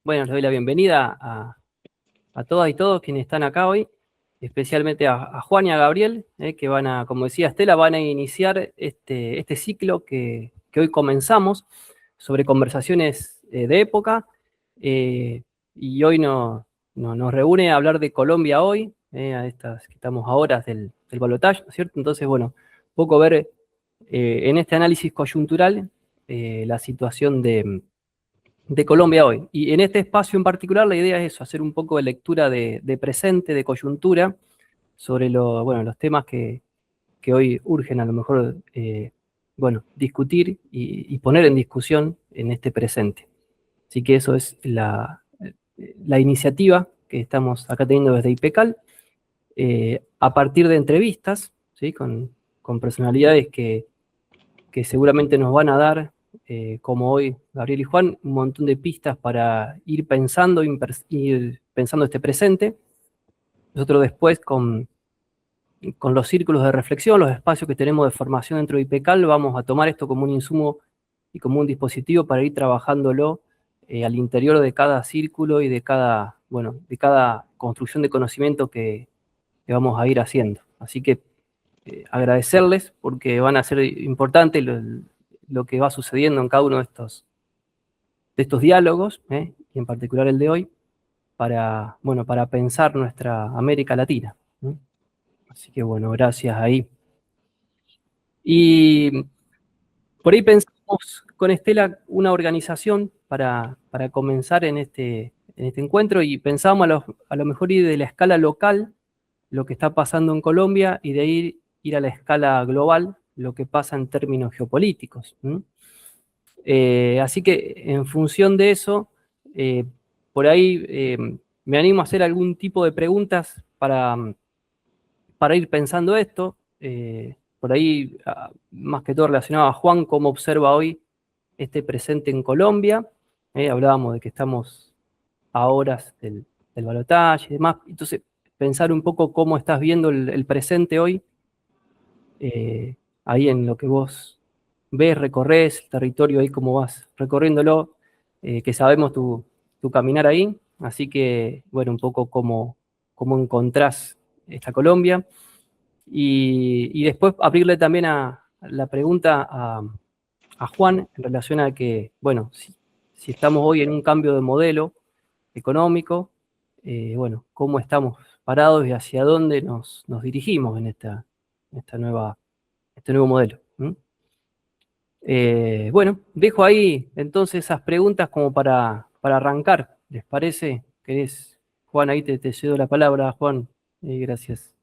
Bueno, les doy la bienvenida a todas y todos quienes están acá hoy, especialmente a Juan y a Gabriel, que van a, como decía Estela, van a iniciar este ciclo que hoy comenzamos sobre conversaciones de época. Y hoy nos reúne a hablar de Colombia hoy, a estas que estamos a horas del balotaje, ¿no es cierto? Entonces, bueno, un poco ver en este análisis coyuntural la situación de Colombia hoy. Y en este espacio en particular la idea es eso, hacer un poco de lectura de presente, de coyuntura, sobre los temas que hoy urgen a lo mejor discutir y poner en discusión en este presente. Así que eso es la iniciativa que estamos acá teniendo desde IPECAL, a partir de entrevistas, ¿sí? con personalidades que seguramente nos van a dar, como hoy Gabriel y Juan, un montón de pistas para ir pensando, ir pensando este presente. Nosotros después, con los círculos de reflexión, los espacios que tenemos de formación dentro de IPECAL, vamos a tomar esto como un insumo y como un dispositivo para ir trabajándolo al interior de cada círculo y de cada construcción de conocimiento que vamos a ir haciendo. Así que agradecerles porque van a ser importantes lo que va sucediendo en cada uno de estos diálogos, y en particular el de hoy, para pensar nuestra América Latina. Así que bueno, gracias ahí. Y por ahí pensamos con Estela una organización para comenzar en este encuentro, y pensamos a lo mejor ir de la escala local, lo que está pasando en Colombia, y de ahí ir a la escala global, lo que pasa en términos geopolíticos. Así que en función de eso, por ahí me animo a hacer algún tipo de preguntas para ir pensando esto. Por ahí, más que todo relacionado a Juan, cómo observa hoy este presente en Colombia. Hablábamos de que estamos a horas del balotaje y demás. Entonces, pensar un poco cómo estás viendo el presente hoy, ahí en lo que vos ves, recorres el territorio, ahí cómo vas recorriéndolo, que sabemos tu caminar ahí. Así que, bueno, un poco cómo encontrás esta Colombia. Y después abrirle también a la pregunta a Juan en relación a que, bueno, si estamos hoy en un cambio de modelo económico, cómo estamos parados y hacia dónde nos dirigimos en este nuevo modelo. Bueno, dejo ahí entonces esas preguntas como para arrancar. ¿Les parece? ¿Querés, Juan? Ahí te cedo la palabra, Juan. Gracias.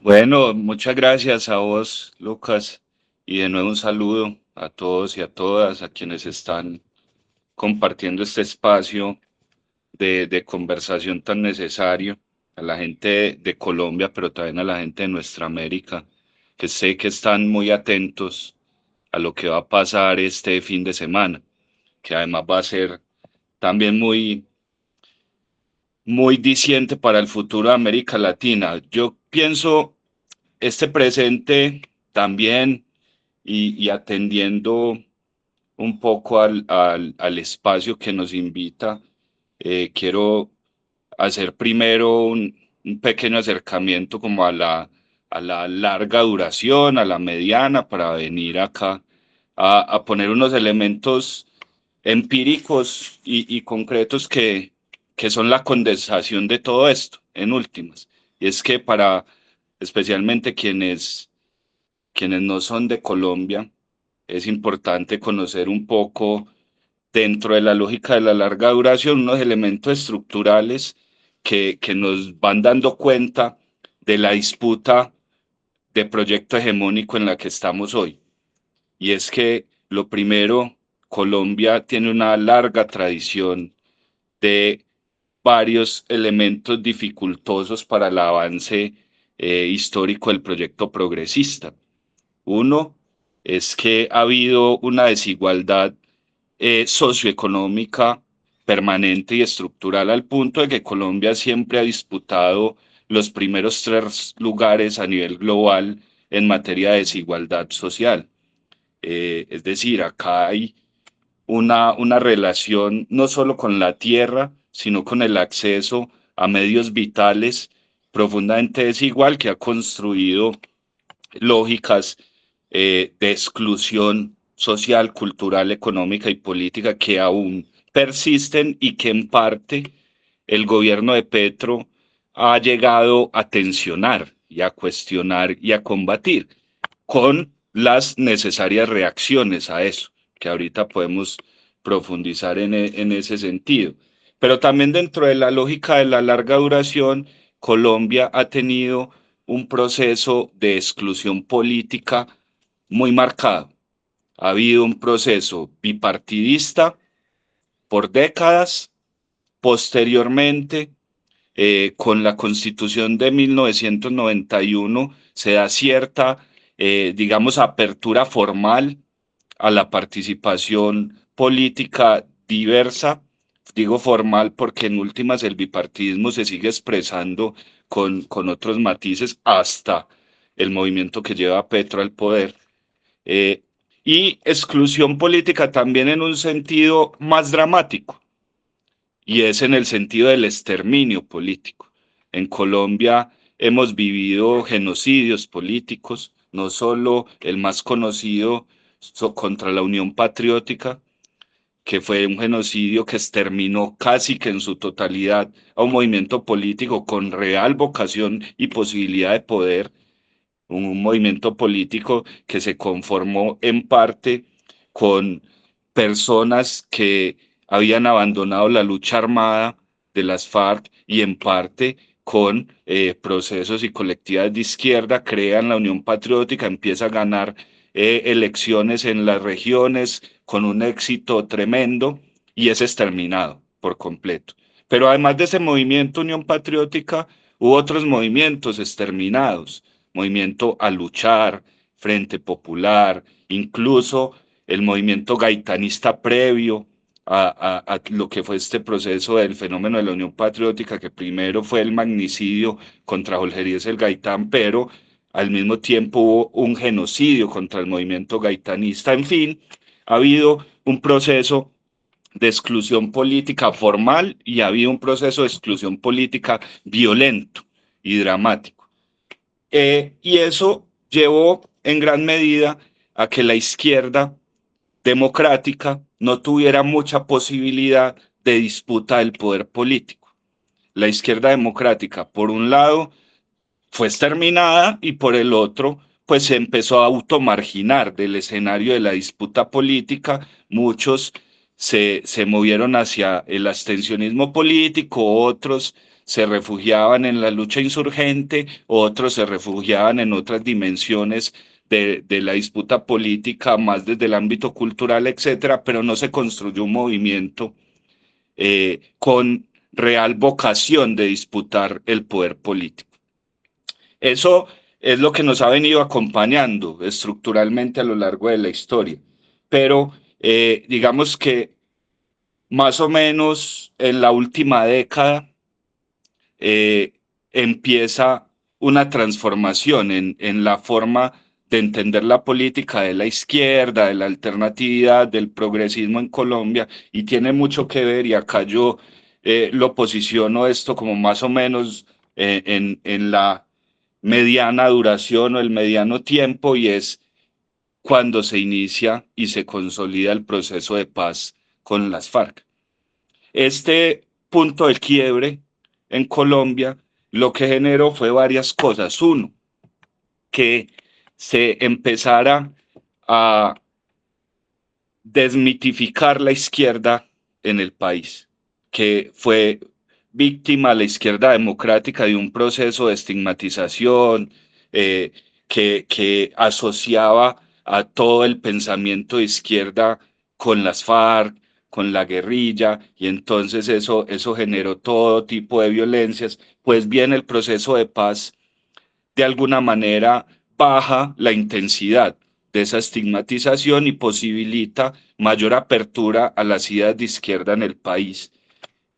Bueno, muchas gracias a vos, Lucas, y de nuevo un saludo a todos y a todas, a quienes están compartiendo este espacio de conversación tan necesario, a la gente de Colombia, pero también a la gente de nuestra América, que sé que están muy atentos a lo que va a pasar este fin de semana, que además va a ser también muy diciente para el futuro de América Latina. Yo pienso este presente también y atendiendo un poco al espacio que nos invita, quiero hacer primero un pequeño acercamiento como a la larga duración, a la mediana, para venir acá a poner unos elementos empíricos y concretos que son la condensación de todo esto, en últimas. Y es que para especialmente quienes no son de Colombia, es importante conocer un poco, dentro de la lógica de la larga duración, unos elementos estructurales que nos van dando cuenta de la disputa de proyecto hegemónico en la que estamos hoy. Y es que lo primero, Colombia tiene una larga tradición de varios elementos dificultosos para el avance histórico del proyecto progresista. Uno es que ha habido una desigualdad socioeconómica permanente y estructural al punto de que Colombia siempre ha disputado los primeros tres lugares a nivel global en materia de desigualdad social. Es decir, acá hay una relación no solo con la tierra, sino con el acceso a medios vitales profundamente desigual que ha construido lógicas de exclusión social, cultural, económica y política que aún persisten y que en parte el gobierno de Petro ha llegado a tensionar y a cuestionar y a combatir con las necesarias reacciones a eso, que ahorita podemos profundizar en ese sentido. Pero también dentro de la lógica de la larga duración, Colombia ha tenido un proceso de exclusión política muy marcado. Ha habido un proceso bipartidista por décadas. Posteriormente, con la Constitución de 1991 se da cierta, digamos, apertura formal a la participación política diversa. Digo formal porque en últimas el bipartidismo se sigue expresando con otros matices hasta el movimiento que lleva a Petro al poder. Eh, y exclusión política también en un sentido más dramático, y es en el sentido del exterminio político. En Colombia hemos vivido genocidios políticos, no solo el más conocido contra la Unión Patriótica, que fue un genocidio que exterminó casi que en su totalidad a un movimiento político con real vocación y posibilidad de poder, un movimiento político que se conformó en parte con personas que habían abandonado la lucha armada de las FARC y en parte con procesos y colectividades de izquierda, crean la Unión Patriótica, empieza a ganar elecciones en las regiones con un éxito tremendo y es exterminado por completo. Pero además de ese movimiento Unión Patriótica, hubo otros movimientos exterminados, movimiento a luchar, Frente Popular, incluso el movimiento gaitanista previo a lo que fue este proceso del fenómeno de la Unión Patriótica, que primero fue el magnicidio contra Jorge Eliezer Gaitán, pero al mismo tiempo hubo un genocidio contra el movimiento gaitanista. En fin, ha habido un proceso de exclusión política formal y ha habido un proceso de exclusión política violento y dramático. Y eso llevó en gran medida a que la izquierda democrática no tuviera mucha posibilidad de disputa del poder político. La izquierda democrática, por un lado, fue exterminada y por el otro, pues se empezó a automarginar del escenario de la disputa política. Muchos se movieron hacia el abstencionismo político, otros se refugiaban en la lucha insurgente, otros se refugiaban en otras dimensiones de la disputa política, más desde el ámbito cultural, etcétera, pero no se construyó un movimiento con real vocación de disputar el poder político. Eso es lo que nos ha venido acompañando estructuralmente a lo largo de la historia. Pero digamos que más o menos en la última década empieza una transformación en la forma de entender la política de la izquierda, de la alternatividad, del progresismo en Colombia, y tiene mucho que ver, y acá yo lo posiciono esto como más o menos en la mediana duración o el mediano tiempo, y es cuando se inicia y se consolida el proceso de paz con las FARC. Este punto de quiebre en Colombia lo que generó fue varias cosas. Uno, que se empezara a desmitificar la izquierda en el país, que fue víctima la izquierda democrática de un proceso de estigmatización que asociaba a todo el pensamiento de izquierda con las FARC, con la guerrilla, y entonces eso generó todo tipo de violencias. Pues bien, el proceso de paz de alguna manera baja la intensidad de esa estigmatización y posibilita mayor apertura a las ideas de izquierda en el país.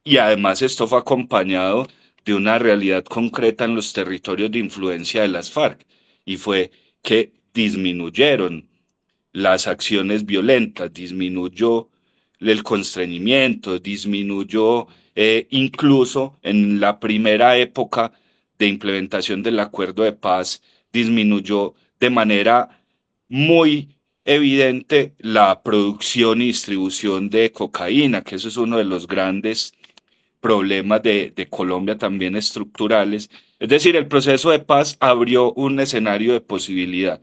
Y además esto fue acompañado de una realidad concreta en los territorios de influencia de las FARC, y fue que disminuyeron las acciones violentas, disminuyó el constreñimiento, disminuyó incluso en la primera época de implementación del acuerdo de paz, disminuyó de manera muy evidente la producción y distribución de cocaína, que eso es uno de los grandes problemas de Colombia también estructurales. Es decir, el proceso de paz abrió un escenario de posibilidad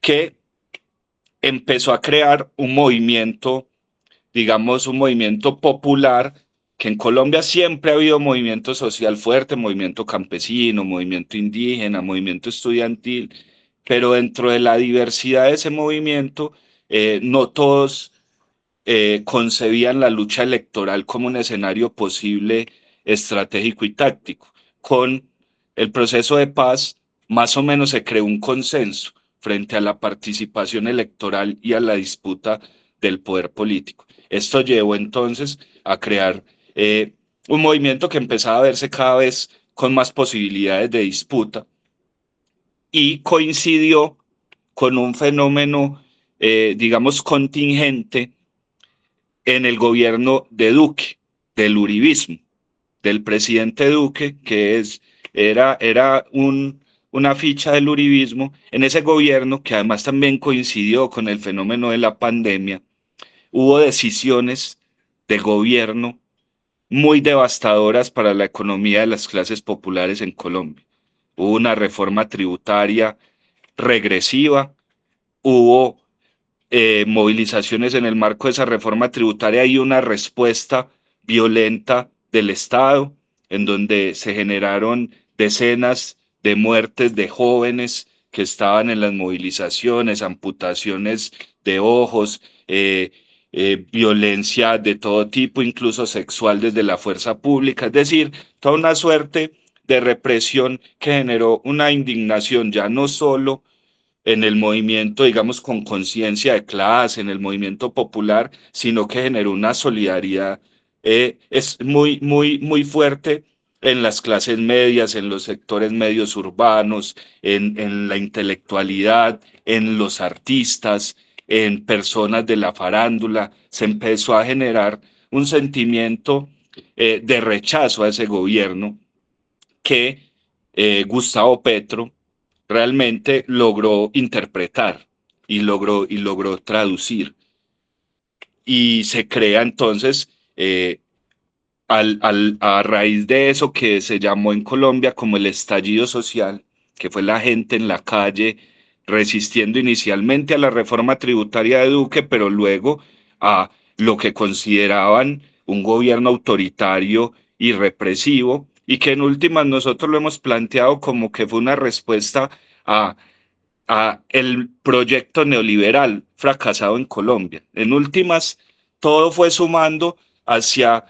que empezó a crear un movimiento, digamos, un movimiento popular, que en Colombia siempre ha habido movimiento social fuerte, movimiento campesino, movimiento indígena, movimiento estudiantil, pero dentro de la diversidad de ese movimiento, no todos concebían la lucha electoral como un escenario posible, estratégico y táctico. Con el proceso de paz, más o menos se creó un consenso frente a la participación electoral y a la disputa del poder político. Esto llevó entonces a crear un movimiento que empezaba a verse cada vez con más posibilidades de disputa y coincidió con un fenómeno, digamos, contingente en el gobierno de Duque, del uribismo, del presidente Duque, era una ficha del uribismo. En ese gobierno, que además también coincidió con el fenómeno de la pandemia, hubo decisiones de gobierno muy devastadoras para la economía de las clases populares en Colombia. Hubo una reforma tributaria regresiva, hubo movilizaciones en el marco de esa reforma tributaria y una respuesta violenta del Estado, en donde se generaron decenas de muertes de jóvenes que estaban en las movilizaciones, amputaciones de ojos, violencia de todo tipo, incluso sexual desde la fuerza pública, es decir, toda una suerte de represión que generó una indignación ya no solo en el movimiento, digamos, con conciencia de clase, en el movimiento popular, sino que generó una solidaridad es muy fuerte en las clases medias, en los sectores medios urbanos, en la intelectualidad, en los artistas, en personas de la farándula. Se empezó a generar un sentimiento de rechazo a ese gobierno que Gustavo Petro realmente logró interpretar y logró traducir. Y se crea entonces, a raíz de eso que se llamó en Colombia como el estallido social, que fue la gente en la calle resistiendo inicialmente a la reforma tributaria de Duque, pero luego a lo que consideraban un gobierno autoritario y represivo, y que en últimas nosotros lo hemos planteado como que fue una respuesta a, a el proyecto neoliberal fracasado en Colombia. En últimas, todo fue sumando hacia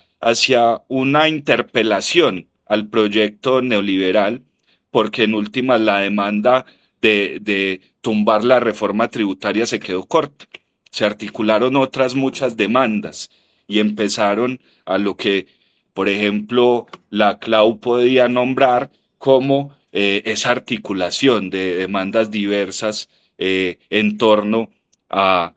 una interpelación al proyecto neoliberal, porque en últimas la demanda de tumbar la reforma tributaria se quedó corta. Se articularon otras muchas demandas y empezaron a lo que, por ejemplo, la CLAU podía nombrar como esa articulación de demandas diversas en torno a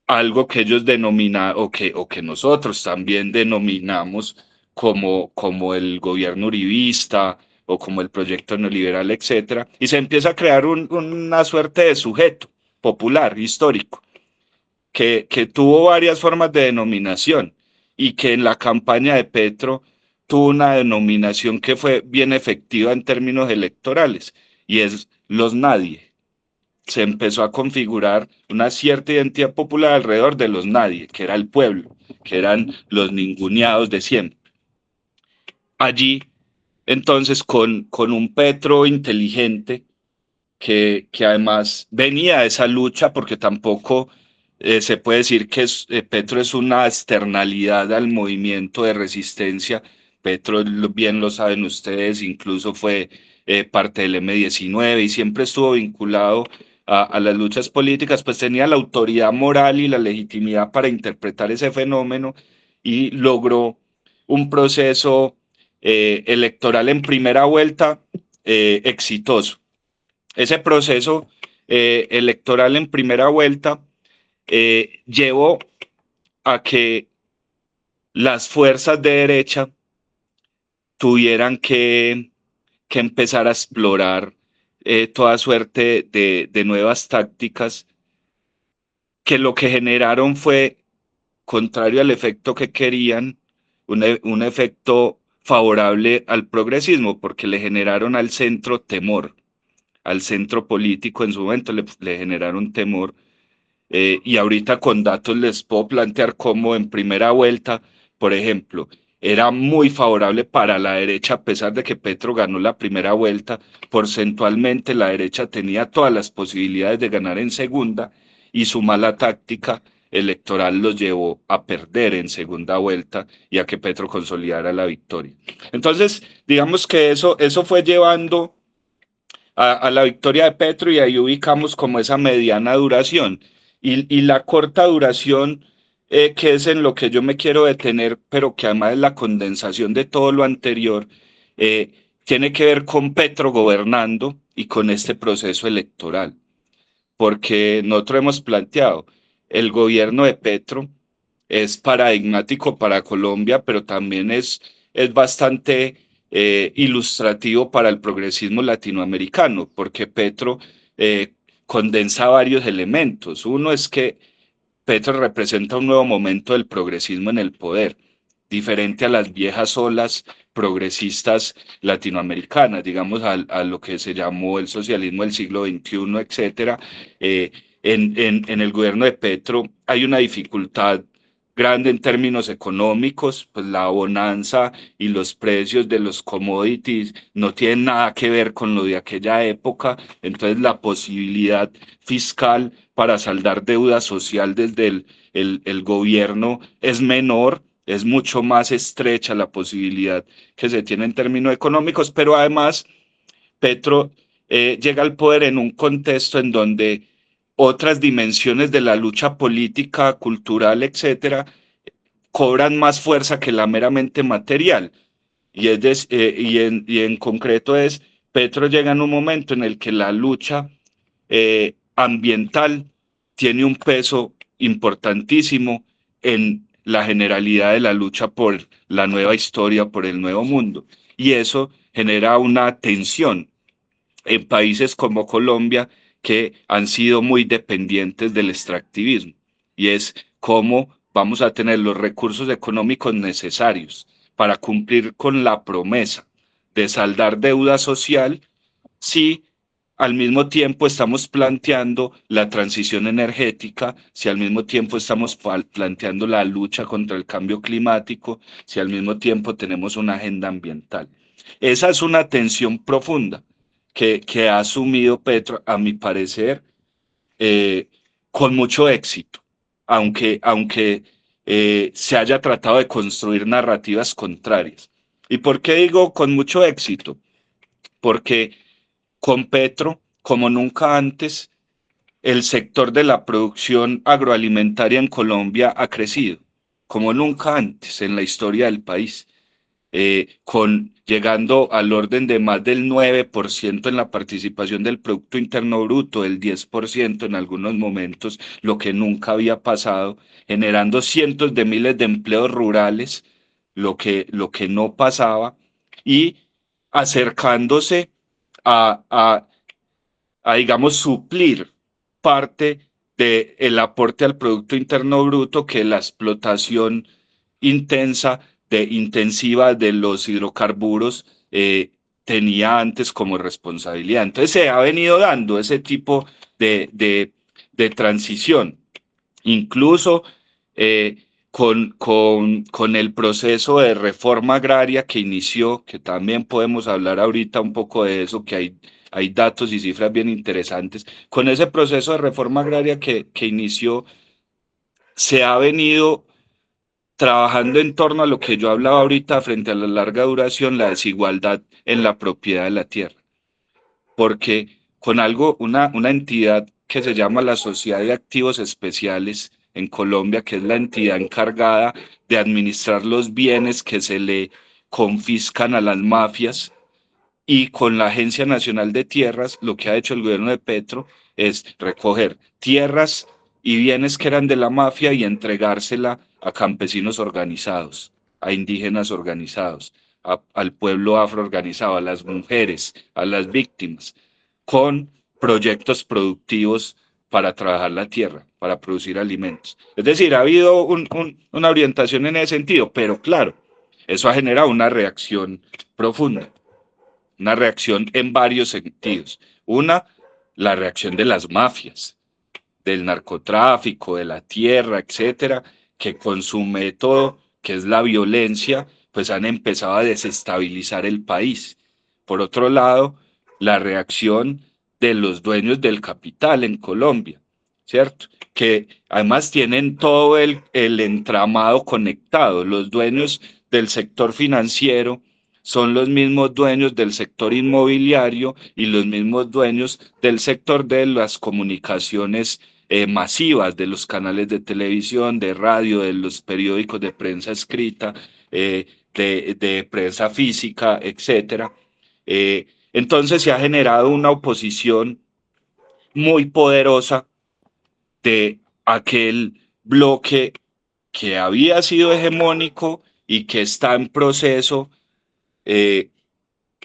algo que ellos denominan o que nosotros también denominamos como el gobierno uribista o como el proyecto neoliberal, etcétera, y se empieza a crear una suerte de sujeto popular, histórico, que tuvo varias formas de denominación y que en la campaña de Petro tuvo una denominación que fue bien efectiva en términos electorales, y es los nadie. Se empezó a configurar una cierta identidad popular alrededor de los nadie, que era el pueblo, que eran los ninguneados de siempre. Allí, entonces, con un Petro inteligente, que además venía de esa lucha, porque tampoco se puede decir que Petro es una externalidad al movimiento de resistencia. Petro, bien lo saben ustedes, incluso fue parte del M-19 y siempre estuvo vinculado a las luchas políticas, pues tenía la autoridad moral y la legitimidad para interpretar ese fenómeno y logró un proceso electoral en primera vuelta exitoso. Ese proceso electoral en primera vuelta llevó a que las fuerzas de derecha tuvieran que empezar a explorar toda suerte de nuevas tácticas que lo que generaron fue, contrario al efecto que querían, un efecto favorable al progresismo, porque le generaron al centro temor, al centro político en su momento le generaron temor. Y ahorita con datos les puedo plantear cómo en primera vuelta, por ejemplo, era muy favorable para la derecha, a pesar de que Petro ganó la primera vuelta, porcentualmente la derecha tenía todas las posibilidades de ganar en segunda y su mala táctica electoral los llevó a perder en segunda vuelta y a que Petro consolidara la victoria. Entonces, digamos que eso fue llevando a la victoria de Petro y ahí ubicamos como esa mediana duración. Y la corta duración, que es en lo que yo me quiero detener, pero que además es la condensación de todo lo anterior, tiene que ver con Petro gobernando y con este proceso electoral. Porque nosotros hemos planteado, el gobierno de Petro es paradigmático para Colombia, pero también es bastante ilustrativo para el progresismo latinoamericano, porque Petro condensa varios elementos. Uno es que Petro representa un nuevo momento del progresismo en el poder, diferente a las viejas olas progresistas latinoamericanas, digamos a lo que se llamó el socialismo del siglo XXI, etcétera. En el gobierno de Petro hay una dificultad grande en términos económicos, pues la bonanza y los precios de los commodities no tienen nada que ver con lo de aquella época, entonces la posibilidad fiscal para saldar deuda social desde el gobierno es menor, es mucho más estrecha la posibilidad que se tiene en términos económicos, pero además Petro llega al poder en un contexto en donde otras dimensiones de la lucha política, cultural, etcétera, cobran más fuerza que la meramente material. Y en concreto Petro llega en un momento en el que la lucha ambiental tiene un peso importantísimo en la generalidad de la lucha por la nueva historia, por el nuevo mundo. Y eso genera una tensión en países como Colombia que han sido muy dependientes del extractivismo. Y es cómo vamos a tener los recursos económicos necesarios para cumplir con la promesa de saldar deuda social si al mismo tiempo estamos planteando la transición energética, si al mismo tiempo estamos planteando la lucha contra el cambio climático, si al mismo tiempo tenemos una agenda ambiental. Esa es una tensión profunda que ha asumido Petro, a mi parecer, eh, con mucho éxito, aunque se haya tratado de construir narrativas contrarias. ¿Y por qué digo con mucho éxito? Porque con Petro, como nunca antes, el sector de la producción agroalimentaria en Colombia ha crecido, como nunca antes en la historia del país, llegando al orden de más del 9% en la participación del Producto Interno Bruto, el 10% en algunos momentos, lo que nunca había pasado, generando cientos de miles de empleos rurales, lo que no pasaba, y acercándose a digamos, suplir parte del aporte al Producto Interno Bruto que la explotación intensiva de los hidrocarburos tenía antes como responsabilidad. Entonces se ha venido dando ese tipo de transición, incluso con el proceso de reforma agraria que inició, que también podemos hablar ahorita un poco de eso, que hay datos y cifras bien interesantes. Con ese proceso de reforma agraria que inició, se ha venido trabajando en torno a lo que yo hablaba ahorita frente a la larga duración, la desigualdad en la propiedad de la tierra. Porque con una entidad que se llama la Sociedad de Activos Especiales en Colombia, que es la entidad encargada de administrar los bienes que se le confiscan a las mafias, y con la Agencia Nacional de Tierras, lo que ha hecho el gobierno de Petro es recoger tierras y bienes que eran de la mafia y entregársela a campesinos organizados, a indígenas organizados, al pueblo afroorganizado, a las mujeres, a las víctimas, con proyectos productivos para trabajar la tierra, para producir alimentos. Es decir, ha habido una orientación en ese sentido, pero claro, eso ha generado una reacción profunda, una reacción en varios sentidos. Una, la reacción de las mafias, del narcotráfico, de la tierra, etcétera, que con su método, que es la violencia, pues han empezado a desestabilizar el país. Por otro lado, la reacción de los dueños del capital en Colombia, ¿cierto? Que además tienen todo el entramado conectado. Los dueños del sector financiero son los mismos dueños del sector inmobiliario y los mismos dueños del sector de las comunicaciones masivas, de los canales de televisión, de radio, de los periódicos de prensa escrita, de prensa física, etcétera. Entonces se ha generado una oposición muy poderosa de aquel bloque que había sido hegemónico y que está en proceso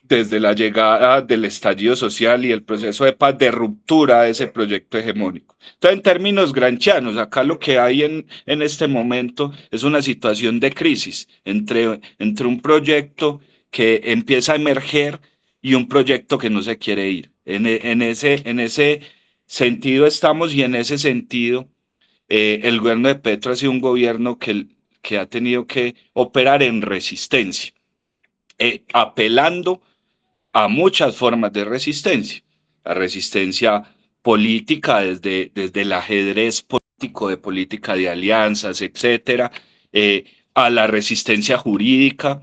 desde la llegada del estallido social y el proceso de paz, de ruptura de ese proyecto hegemónico. Entonces, en términos gramscianos, acá lo que hay en este momento es una situación de crisis entre un proyecto que empieza a emerger y un proyecto que no se quiere ir. En ese sentido estamos, y en ese sentido el gobierno de Petro ha sido un gobierno que ha tenido que operar en resistencia, apelando a muchas formas de resistencia. La resistencia política desde el ajedrez político, de política de alianzas, etcétera, a la resistencia jurídica,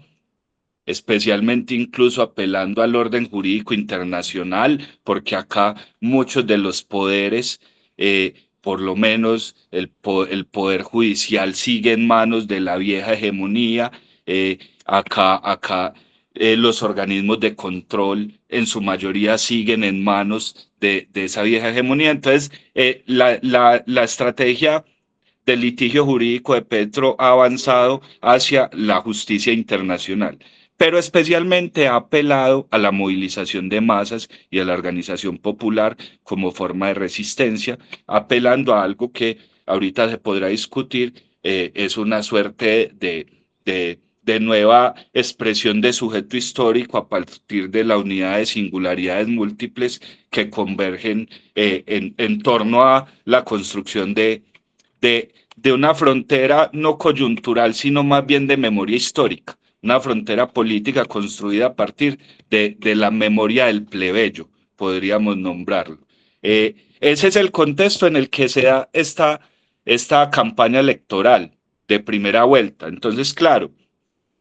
especialmente incluso apelando al orden jurídico internacional, porque acá muchos de los poderes, por lo menos el poder judicial, sigue en manos de la vieja hegemonía. Acá los organismos de control en su mayoría siguen en manos de esa vieja hegemonía. Entonces, la estrategia del litigio jurídico de Petro ha avanzado hacia la justicia internacional, pero especialmente ha apelado a la movilización de masas y a la organización popular como forma de resistencia, apelando a algo que ahorita se podrá discutir, es una suerte de nueva expresión de sujeto histórico a partir de la unidad de singularidades múltiples que convergen en torno a la construcción de una frontera no coyuntural, sino más bien de memoria histórica, una frontera política construida a partir de la memoria del plebeyo, podríamos nombrarlo. Ese es el contexto en el que se da esta campaña electoral de primera vuelta. Entonces, claro,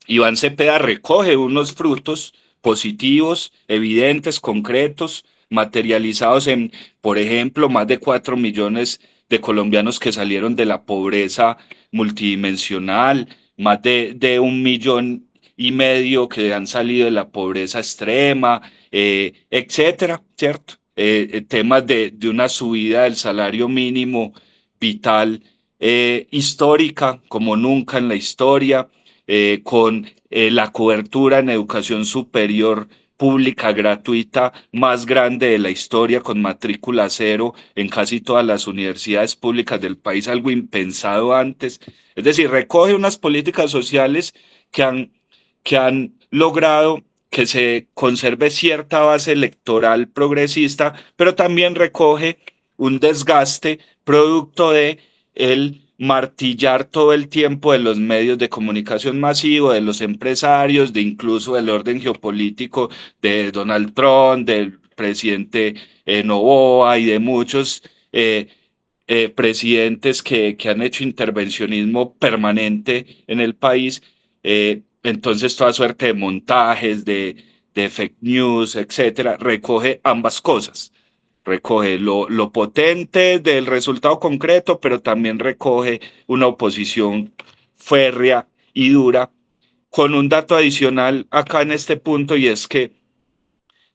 Iván Cepeda recoge unos frutos positivos, evidentes, concretos, materializados en, por ejemplo, más de 4 millones de colombianos que salieron de la pobreza multidimensional, más de 1,5 millones que han salido de la pobreza extrema, etcétera, ¿cierto? Temas de una subida del salario mínimo vital, histórica, como nunca en la historia, con la cobertura en educación superior pública gratuita más grande de la historia, con matrícula cero en casi todas las universidades públicas del país, algo impensado antes. Es decir, recoge unas políticas sociales que han logrado que se conserve cierta base electoral progresista, pero también recoge un desgaste producto de el martillar todo el tiempo de los medios de comunicación masivo, de los empresarios, de incluso del orden geopolítico de Donald Trump, del presidente Noboa y de muchos presidentes que han hecho intervencionismo permanente en el país. Entonces, toda suerte de montajes, de fake news, etcétera, recoge ambas cosas. Recoge lo potente del resultado concreto, pero también recoge una oposición férrea y dura, con un dato adicional acá en este punto, y es que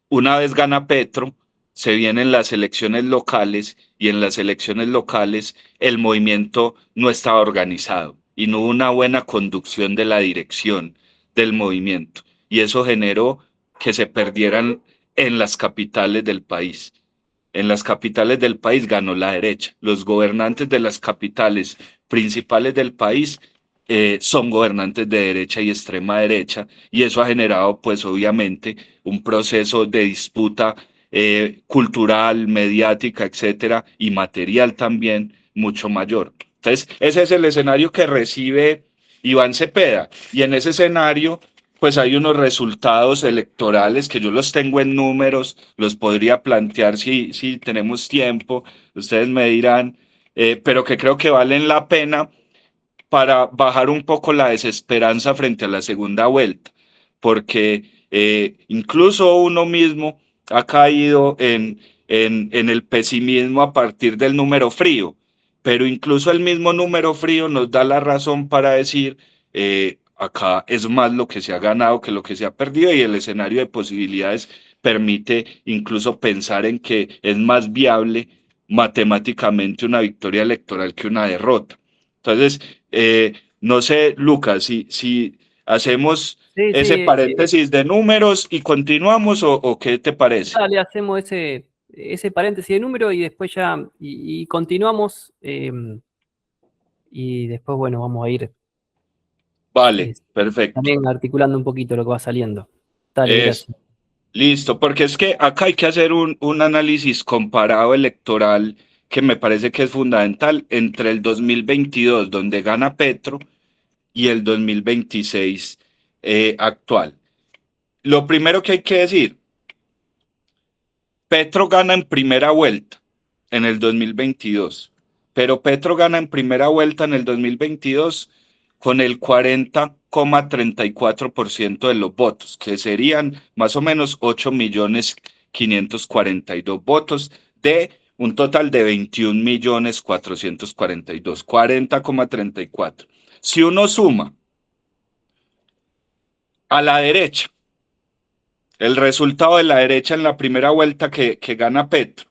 una vez gana Petro, se vienen las elecciones locales y en las elecciones locales el movimiento no estaba organizado y no hubo una buena conducción de la dirección del movimiento. Y eso generó que se perdieran en las capitales del país. En las capitales del país ganó la derecha. Los gobernantes de las capitales principales del país son gobernantes de derecha y extrema derecha, y eso ha generado, pues obviamente, un proceso de disputa cultural, mediática, etcétera, y material también mucho mayor. Entonces, ese es el escenario que recibe Iván Cepeda, y en ese escenario pues hay unos resultados electorales que yo los tengo en números, los podría plantear si tenemos tiempo, ustedes me dirán, pero que creo que valen la pena para bajar un poco la desesperanza frente a la segunda vuelta, porque incluso uno mismo ha caído en el pesimismo a partir del número frío, pero incluso el mismo número frío nos da la razón para decir, acá es más lo que se ha ganado que lo que se ha perdido, y el escenario de posibilidades permite incluso pensar en que es más viable matemáticamente una victoria electoral que una derrota. Entonces, no sé, Lucas, si hacemos Sí, sí, ese paréntesis de números y continuamos, o qué te parece. dale, hacemos ese paréntesis de número y después ya, y continuamos, y después, bueno, vamos a ir Vale, eh, perfecto. también articulando un poquito lo que va saliendo. Dale, Es gracias. listo, porque es que acá hay que hacer un análisis comparado electoral que me parece que es fundamental entre el 2022, donde gana Petro, y el 2026 actual. Lo primero que hay que decir, Petro gana en primera vuelta en el 2022, pero Petro gana en primera vuelta en el 2022 con el 40,34% de los votos, que serían más o menos 8.542.000 votos de un total de 21.442.000, 40,34. Si uno suma a la derecha, el resultado de la derecha en la primera vuelta que gana Petro,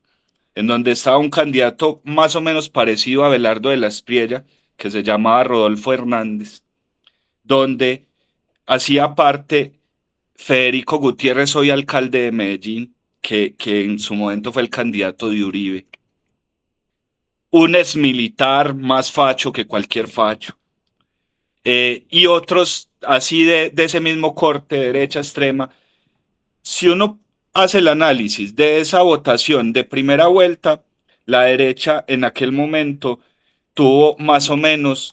en donde estaba un candidato más o menos parecido a Abelardo de la Espriella, que se llamaba Rodolfo Hernández, donde hacía parte Federico Gutiérrez, hoy alcalde de Medellín, que en su momento fue el candidato de Uribe, un exmilitar más facho que cualquier facho, y otros así de ese mismo corte, derecha extrema. Si uno hace el análisis de esa votación de primera vuelta, la derecha en aquel momento tuvo más o menos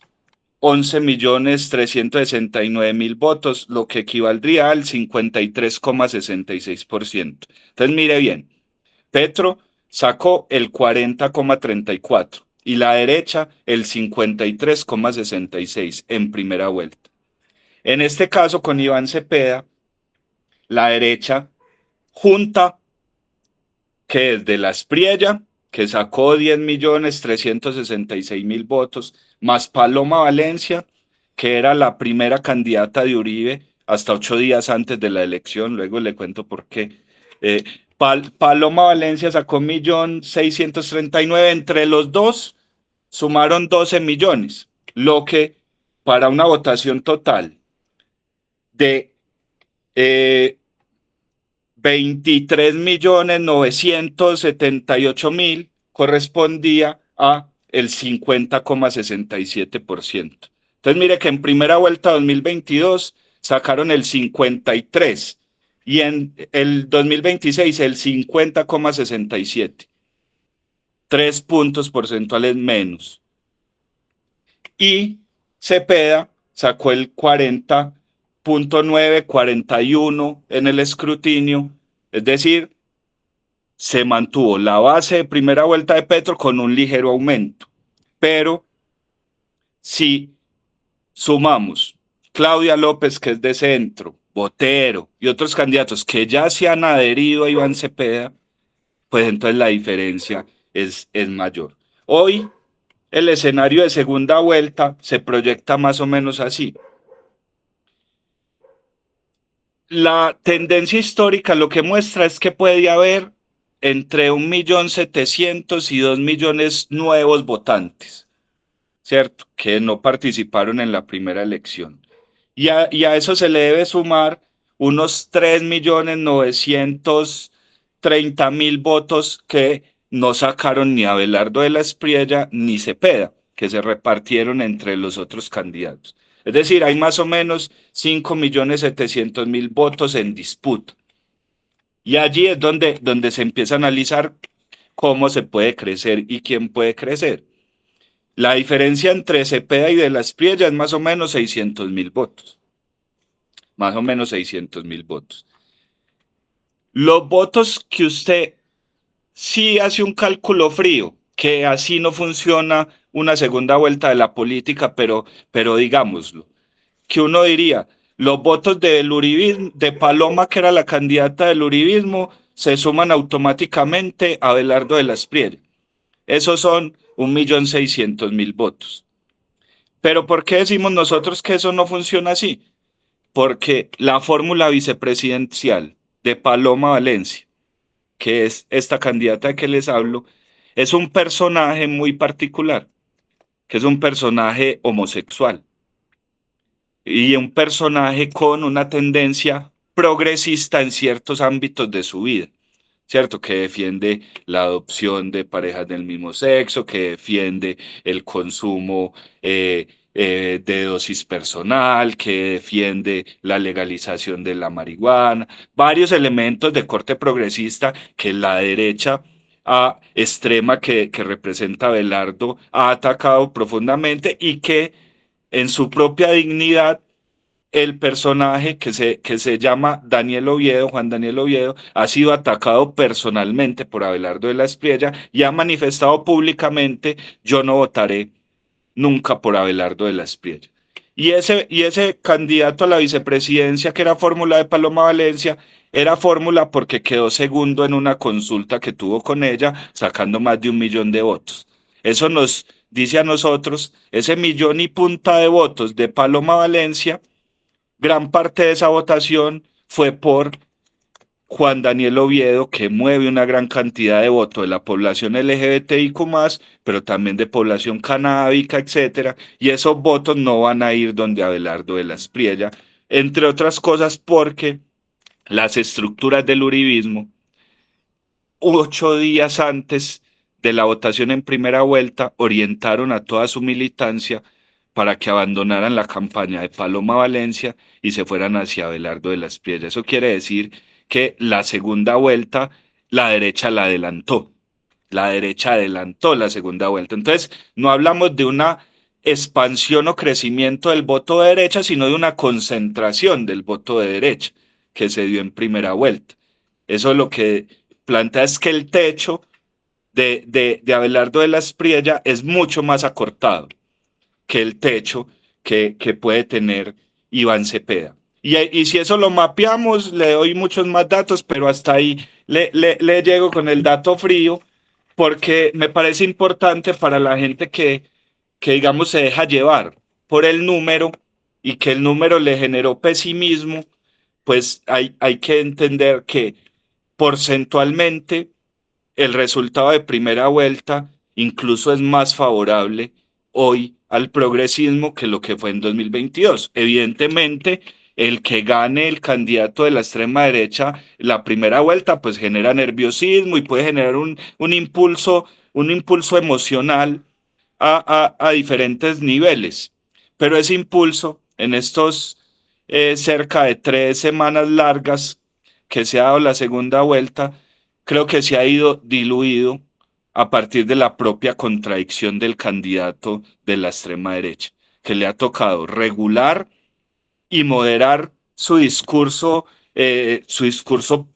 11.369.000 votos, lo que equivaldría al 53,66%. Entonces, mire bien, Petro sacó el 40,34 y la derecha el 53,66 en primera vuelta. En este caso, con Iván Cepeda, la derecha junta que es de la Espriella, que sacó 10.366.000 votos, más Paloma Valencia, que era la primera candidata de Uribe hasta 8 días antes de la elección, luego le cuento por qué. Eh, Paloma Valencia sacó 1.639.000, entre los dos sumaron 12 millones, lo que para una votación total de 23.978.000 correspondía a el 50,67%. Entonces, mire que en primera vuelta 2022 sacaron el 53 y en el 2026 el 50,67, 3 puntos porcentuales menos. Y Cepeda sacó el 40,9, 41 en el escrutinio, es decir, se mantuvo la base de primera vuelta de Petro con un ligero aumento. Pero si sumamos Claudia López, que es de centro, Botero y otros candidatos que ya se han adherido a Iván Cepeda, pues entonces la diferencia es mayor. Hoy el escenario de segunda vuelta se proyecta más o menos así. La tendencia histórica lo que muestra es que puede haber entre 1.700.000 y 2 millones nuevos votantes, ¿cierto? Que no participaron en la primera elección. Y a eso se le debe sumar unos 3.930.000 votos que no sacaron ni Abelardo de la Espriella ni Cepeda, que se repartieron entre los otros candidatos. Es decir, hay más o menos 5.700.000 votos en disputa. Y allí es donde se empieza a analizar cómo se puede crecer y quién puede crecer. La diferencia entre Cepeda y de la Espriella es más o menos 600.000 votos. Más o menos 600.000 votos. Los votos que usted sí hace un cálculo frío, que así no funciona una segunda vuelta de la política, pero digámoslo, que uno diría, los votos del uribismo, de Paloma, que era la candidata del uribismo, se suman automáticamente a Abelardo de la Espriella. Esos son 1.600.000 votos. Pero ¿por qué decimos nosotros que eso no funciona así? Porque la fórmula vicepresidencial de Paloma Valencia, que es esta candidata de que les hablo, es un personaje muy particular, que es un personaje homosexual y un personaje con una tendencia progresista en ciertos ámbitos de su vida, ¿cierto? Que defiende la adopción de parejas del mismo sexo, que defiende el consumo de dosis personal, que defiende la legalización de la marihuana, varios elementos de corte progresista que la derecha extrema que representa Abelardo ha atacado profundamente y que en su propia dignidad el personaje que se llama Daniel Oviedo, Juan Daniel Oviedo, ha sido atacado personalmente por Abelardo de la Espriella y ha manifestado públicamente: yo no votaré nunca por Abelardo de la Espriella. Y ese candidato a la vicepresidencia, que era fórmula de Paloma Valencia, era fórmula porque quedó segundo en una consulta que tuvo con ella, sacando más de 1 millón de votos. Eso nos dice a nosotros, ese millón y punta de votos de Paloma Valencia, gran parte de esa votación fue por Juan Daniel Oviedo, que mueve una gran cantidad de votos de la población LGBTIQ+, pero también de población canábica, etcétera, y esos votos no van a ir donde Abelardo de la Espriella, entre otras cosas porque las estructuras del uribismo, 8 días antes de la votación en primera vuelta, orientaron a toda su militancia para que abandonaran la campaña de Paloma Valencia y se fueran hacia Abelardo de la Espriella. Eso quiere decir que la segunda vuelta la derecha la adelantó. La derecha adelantó la segunda vuelta. Entonces, no hablamos de una expansión o crecimiento del voto de derecha, sino de una concentración del voto de derecha que se dio en primera vuelta. Eso es lo que plantea, es que el techo de Abelardo de la Espriella es mucho más acortado que el techo que puede tener Iván Cepeda. Y si eso lo mapeamos, le doy muchos más datos, pero hasta ahí le llego con el dato frío, porque me parece importante para la gente que digamos se deja llevar por el número y que el número le generó pesimismo, pues hay que entender que porcentualmente el resultado de primera vuelta incluso es más favorable hoy al progresismo que lo que fue en 2022. Evidentemente, el que gane el candidato de la extrema derecha la primera vuelta, pues genera nerviosismo y puede generar un impulso emocional a diferentes niveles. Pero ese impulso en estos cerca de 3 semanas largas que se ha dado la segunda vuelta, creo que se ha ido diluido a partir de la propia contradicción del candidato de la extrema derecha, que le ha tocado regular y moderar su discurso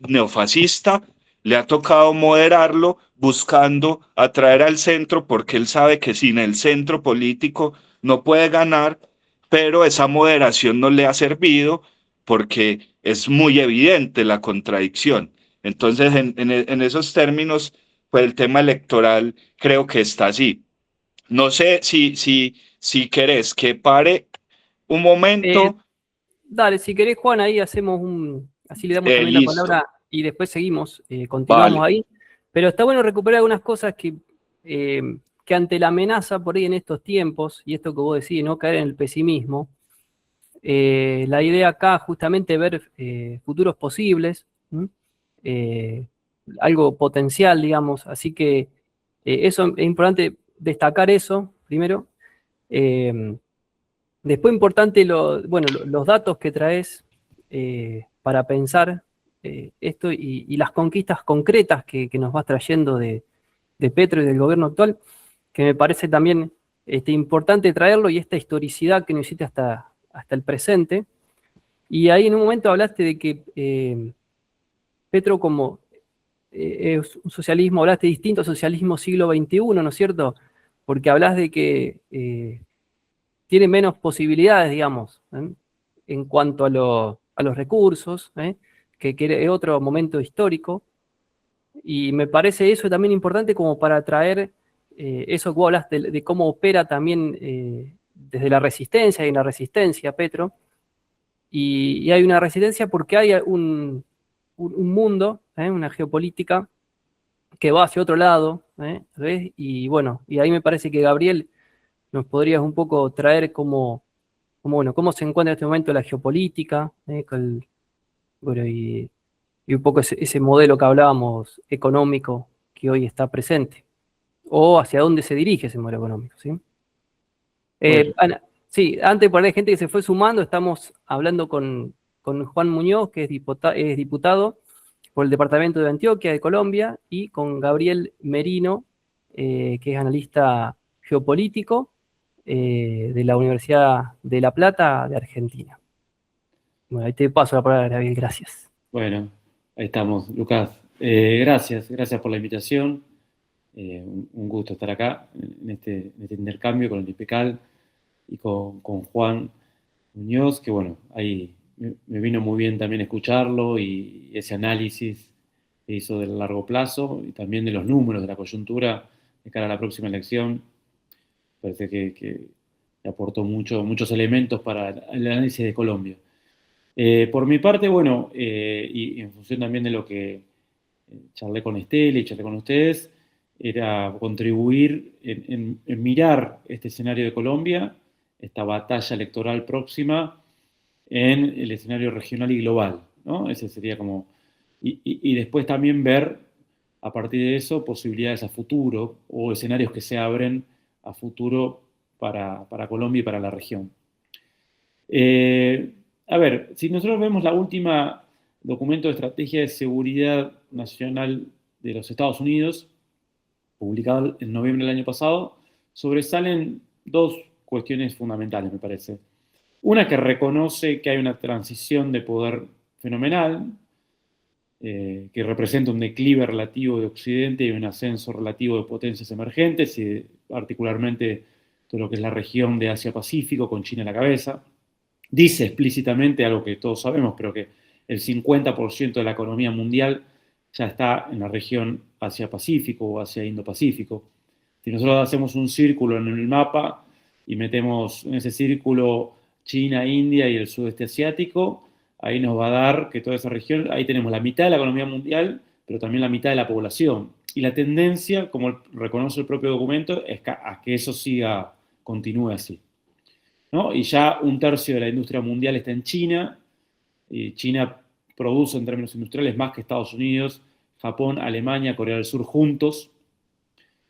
neofascista, le ha tocado moderarlo buscando atraer al centro, porque él sabe que sin el centro político no puede ganar, pero esa moderación no le ha servido porque es muy evidente la contradicción. Entonces, en esos términos, pues el tema electoral creo que está así. No sé si querés que pare un Eh, momento. Dale, si querés, Juan, ahí hacemos así le damos también la Listo, palabra y después seguimos, continuamos vale, ahí. Pero está bueno recuperar algunas cosas que ante la amenaza por ahí en estos tiempos, y esto que vos decís, no caer en el pesimismo, la idea acá justamente es ver futuros posibles, eh, algo potencial, digamos, así que eso es importante destacar eso primero. Eh, Después importante los datos que traes para pensar esto y las conquistas concretas que nos vas trayendo de Petro y del gobierno actual, que me parece también importante traerlo y esta historicidad que nos hiciste hasta el presente. Y ahí en un momento hablaste de que Petro como es un socialismo, hablaste de distinto socialismo siglo XXI, ¿no es cierto? Porque hablas de que tiene menos posibilidades, digamos, en cuanto a los recursos, que es otro momento histórico. Y me parece eso también importante como para traer eso que vos hablas de cómo opera también desde la resistencia, hay una resistencia, Petro, y hay una resistencia porque hay un mundo, una geopolítica que va hacia otro lado, ¿ves? Y bueno, y ahí me parece que Gabriel nos podrías un poco traer bueno, cómo se encuentra en este momento la geopolítica, bueno, y un poco ese modelo que hablábamos económico que hoy está presente, o hacia dónde se dirige ese modelo económico, ¿sí? Bueno, Ana, sí, antes por ahí hay gente que se fue sumando, estamos hablando con Juan Muñoz, que es diputado por el Departamento de Antioquia de Colombia, y con Gabriel Merino, que es analista geopolítico de la Universidad de La Plata de Argentina. Bueno, ahí te paso la palabra, Gabriel, gracias. bueno, ahí estamos, Lucas. Gracias por la invitación. Un gusto estar acá en este intercambio con el IPECAL y con Juan Muñoz, que bueno, ahí me vino muy bien también escucharlo y ese análisis que hizo del largo plazo y también de los números, de la coyuntura de cara a la próxima elección. Parece que aportó muchos elementos para el análisis de Colombia. Por mi parte, bueno, y en función también de lo que charlé con Estela y charlé con ustedes, era contribuir en mirar este escenario de Colombia, esta batalla electoral próxima, en el escenario regional y global, ¿no? Ese sería como... Y después también ver, a partir de eso, posibilidades a futuro o escenarios que se abren a futuro para Colombia y para la región. A ver, si nosotros vemos la última documento de estrategia de seguridad nacional de los Estados Unidos, publicado en noviembre del año pasado, sobresalen dos cuestiones fundamentales, me parece. Una que reconoce que hay una transición de poder fenomenal, que representa un declive relativo de Occidente y un ascenso relativo de potencias emergentes, y particularmente todo lo que es la región de Asia-Pacífico, con China a la cabeza. Dice explícitamente algo que todos sabemos, pero que el 50% de la economía mundial ya está en la región Asia-Pacífico o Asia-Indo-Pacífico. Si nosotros hacemos un círculo en el mapa y metemos en ese círculo China, India y el sudeste asiático, ahí nos va a dar que toda esa región, ahí tenemos la mitad de la economía mundial, pero también la mitad de la población. Y la tendencia, como reconoce el propio documento, es a que eso continúe así, ¿no? Y ya un tercio de la industria mundial está en China, y China produce en términos industriales más que Estados Unidos, Japón, Alemania, Corea del Sur juntos.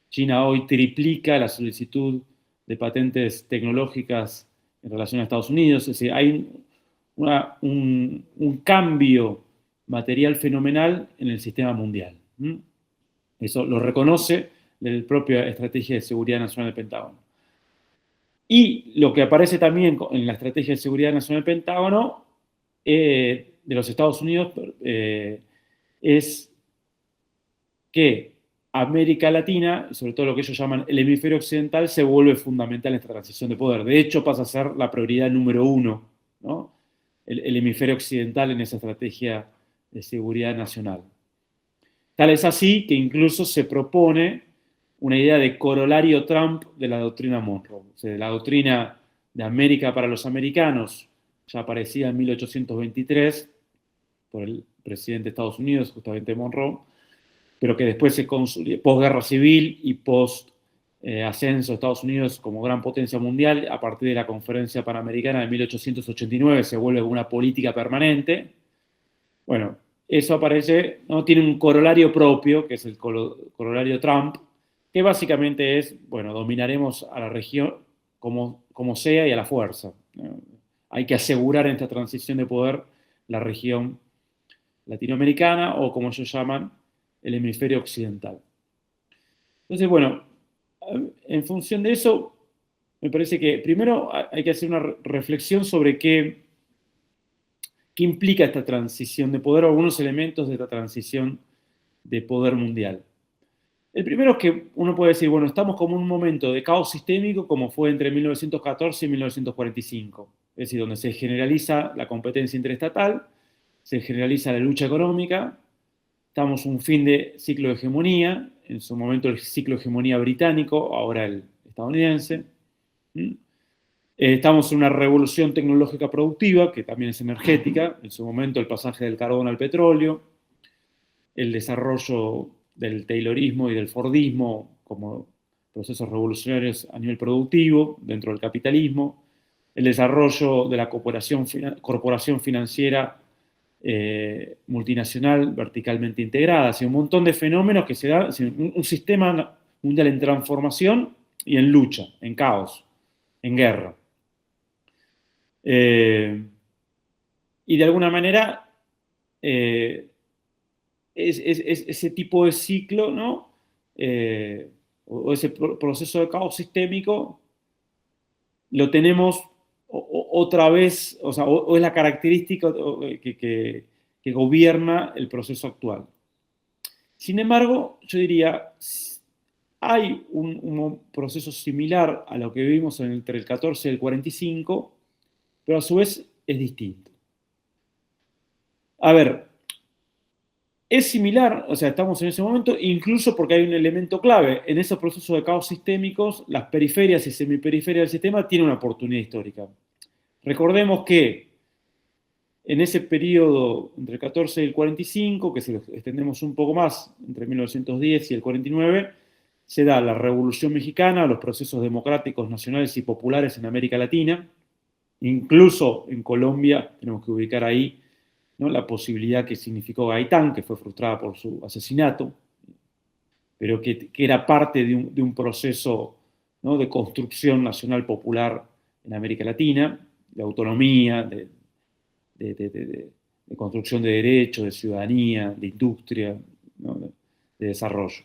China hoy triplica la solicitud de patentes tecnológicas en relación a Estados Unidos. Es decir, hay un cambio material fenomenal en el sistema mundial. Eso lo reconoce la propia Estrategia de Seguridad Nacional del Pentágono. Y lo que aparece también en la Estrategia de Seguridad Nacional del Pentágono de los Estados Unidos es que América Latina, sobre todo lo que ellos llaman el hemisferio occidental, se vuelve fundamental en esta transición de poder. De hecho, pasa a ser la prioridad número uno, ¿no? El hemisferio occidental en esa estrategia de seguridad nacional. Tal es así que incluso se propone una idea de corolario Trump de la doctrina Monroe. O sea, la doctrina de América para los americanos, ya aparecida en 1823 por el presidente de Estados Unidos, justamente Monroe, pero que después se consolidó, posguerra civil y post-ascenso de Estados Unidos como gran potencia mundial, a partir de la Conferencia Panamericana de 1889 se vuelve una política permanente. Bueno, eso aparece, ¿no? Tiene un corolario propio, que es el corolario Trump, que básicamente es, bueno, dominaremos a la región como sea y a la fuerza. Hay que asegurar en esta transición de poder la región latinoamericana, o como ellos llaman, el hemisferio occidental. Entonces, bueno, en función de eso, me parece que primero hay que hacer una reflexión sobre qué implica esta transición de poder, o algunos elementos de esta transición de poder mundial. El primero es que uno puede decir, bueno, estamos como en un momento de caos sistémico como fue entre 1914 y 1945, es decir, donde se generaliza la competencia interestatal, se generaliza la lucha económica, estamos en un fin de ciclo de hegemonía, en su momento el ciclo de hegemonía británico, ahora el estadounidense. Estamos en una revolución tecnológica productiva, que también es energética, en su momento el pasaje del carbón al petróleo, el desarrollo del taylorismo y del fordismo como procesos revolucionarios a nivel productivo dentro del capitalismo, el desarrollo de la corporación financiera multinacional verticalmente integrada, así un montón de fenómenos que se dan, un sistema mundial en transformación y en lucha, en caos, en guerra. Y de alguna manera ese tipo de ciclo, ¿no? O ese proceso de caos sistémico lo tenemos otra vez, o sea, o es la característica que gobierna el proceso actual. Sin embargo, yo diría, hay un proceso similar a lo que vivimos entre el 14 y el 45, pero a su vez es distinto. A ver, es similar, o sea, estamos en ese momento, incluso porque hay un elemento clave. En esos procesos de caos sistémicos, las periferias y semiperiferias del sistema tienen una oportunidad histórica. Recordemos que en ese periodo entre el 14 y el 45, que si lo extendemos un poco más, entre 1910 y el 49, se da la Revolución Mexicana, los procesos democráticos nacionales y populares en América Latina. Incluso en Colombia, tenemos que ubicar ahí, ¿no?, la posibilidad que significó Gaitán, que fue frustrada por su asesinato, pero que era parte de un proceso, ¿no?, de construcción nacional popular en América Latina, de autonomía, de construcción de derechos, de ciudadanía, de industria, ¿no?, de desarrollo.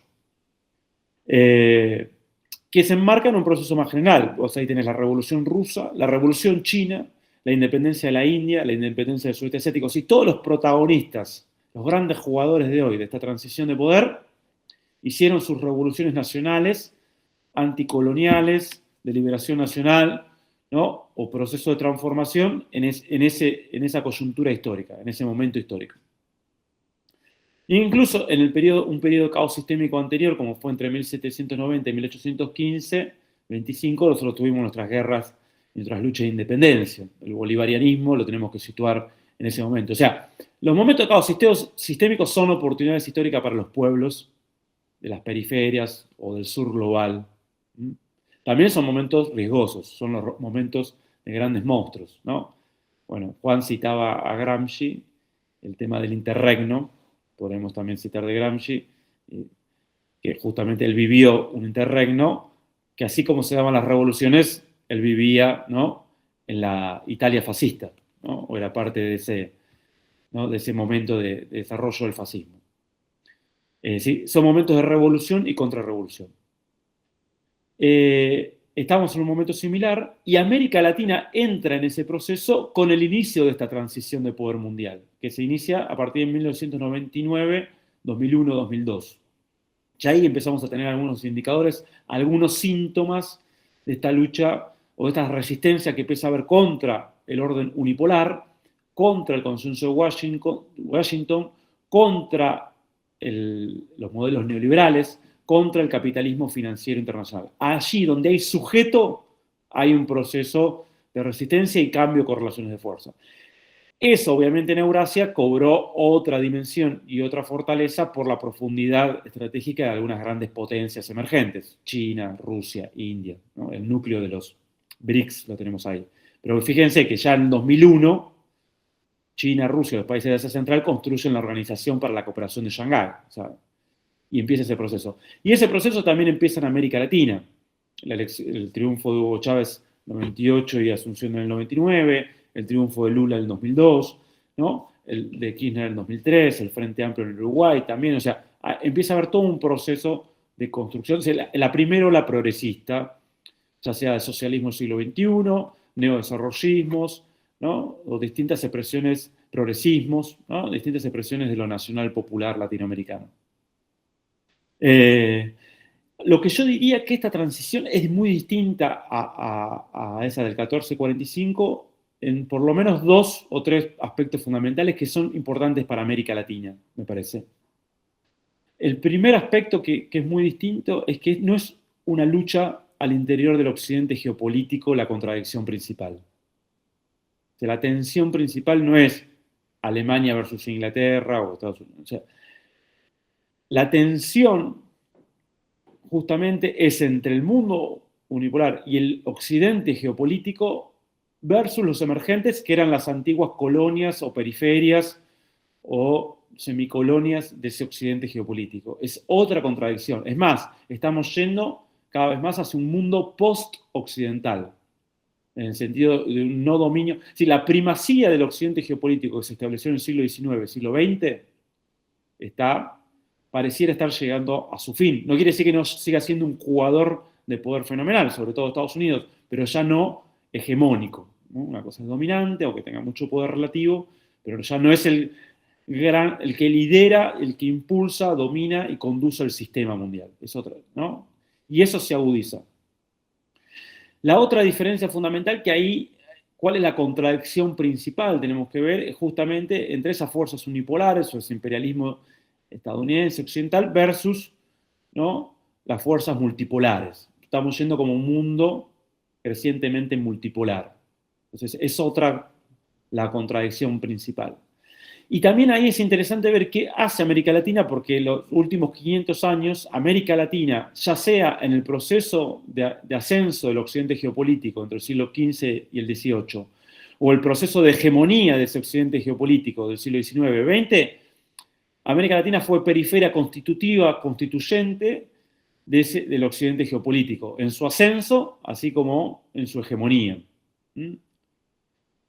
Que se enmarca en un proceso más general. O sea, ahí tenés la Revolución Rusa, la Revolución China, la independencia de la India, la independencia del sudeste asiático. Y todos los protagonistas, los grandes jugadores de hoy de esta transición de poder, hicieron sus revoluciones nacionales, anticoloniales, de liberación nacional, ¿no?, o proceso de transformación en esa coyuntura histórica, en ese momento histórico. Incluso en un periodo de caos sistémico anterior, como fue entre 1790 y 1815, 25, nosotros tuvimos nuestras guerras y nuestras luchas de independencia. El bolivarianismo lo tenemos que situar en ese momento. O sea, los momentos de caos sistémicos son oportunidades históricas para los pueblos de las periferias o del sur global. También son momentos riesgosos, son los momentos de grandes monstruos, ¿no? Bueno, Juan citaba a Gramsci, el tema del interregno. Podemos también citar de Gramsci, que justamente él vivió un interregno, que así como se daban las revoluciones, él vivía, ¿no?, en la Italia fascista, ¿no?, o era parte de ese, ¿no?, de ese momento de desarrollo del fascismo. ¿Sí? Son momentos de revolución y contrarrevolución. Estamos en un momento similar y América Latina entra en ese proceso con el inicio de esta transición de poder mundial, que se inicia a partir de 1999, 2001, 2002. Ya ahí empezamos a tener algunos indicadores, algunos síntomas de esta lucha o de esta resistencia que empieza a haber contra el orden unipolar, contra el consenso de Washington, contra los modelos neoliberales, contra el capitalismo financiero internacional. Allí donde hay sujeto, hay un proceso de resistencia y cambio con relaciones de fuerza. Eso, obviamente, en Eurasia cobró otra dimensión y otra fortaleza por la profundidad estratégica de algunas grandes potencias emergentes, China, Rusia, India, ¿no? El núcleo de los BRICS lo tenemos ahí. Pero fíjense que ya en 2001, China, Rusia, los países de Asia Central construyen la Organización para la Cooperación de Shanghái, o sea, y empieza ese proceso. Y ese proceso también empieza en América Latina. El triunfo de Hugo Chávez en el 98 y Asunción en el 99, el triunfo de Lula en el 2002, ¿no? El de Kirchner en el 2003, el Frente Amplio en el Uruguay también, o sea, empieza a haber todo un proceso de construcción. O sea, la primero, la progresista, ya sea de socialismo del siglo XXI, neodesarrollismos, ¿no? O distintas expresiones, progresismos, ¿no? Distintas expresiones de lo nacional popular latinoamericano. Lo que yo diría que esta transición es muy distinta a esa del 1445 en por lo menos 2 o 3 aspectos fundamentales que son importantes para América Latina, me parece. El primer aspecto que es muy distinto es que no es una lucha al interior del occidente geopolítico la contradicción principal. O sea, la tensión principal no es Alemania versus Inglaterra o Estados Unidos. O sea, la tensión justamente es entre el mundo unipolar y el occidente geopolítico versus los emergentes que eran las antiguas colonias o periferias o semicolonias de ese occidente geopolítico. Es otra contradicción. Es más, estamos yendo cada vez más hacia un mundo post-occidental, en el sentido de un no dominio. Si la primacía del occidente geopolítico que se estableció en el siglo XIX, siglo XX, pareciera estar llegando a su fin. No quiere decir que no siga siendo un jugador de poder fenomenal, sobre todo Estados Unidos, pero ya no hegemónico, ¿no? Una cosa es dominante o que tenga mucho poder relativo, pero ya no es el que lidera, el que impulsa, domina y conduce el sistema mundial. Es otra, ¿no? Y eso se agudiza. La otra diferencia fundamental que ahí, ¿cuál es la contradicción principal? Tenemos que ver justamente entre esas fuerzas unipolares o ese imperialismo estadounidense occidental versus, ¿no?, las fuerzas multipolares. Estamos yendo como un mundo crecientemente multipolar. Entonces, es otra la contradicción principal. Y también ahí es interesante ver qué hace América Latina, porque en los últimos 500 años, América Latina, ya sea en el proceso de ascenso del occidente geopolítico entre el siglo XV y el XVIII, o el proceso de hegemonía de ese occidente geopolítico del siglo XIX-XX, América Latina fue periferia constitutiva, constituyente del occidente geopolítico, en su ascenso, así como en su hegemonía.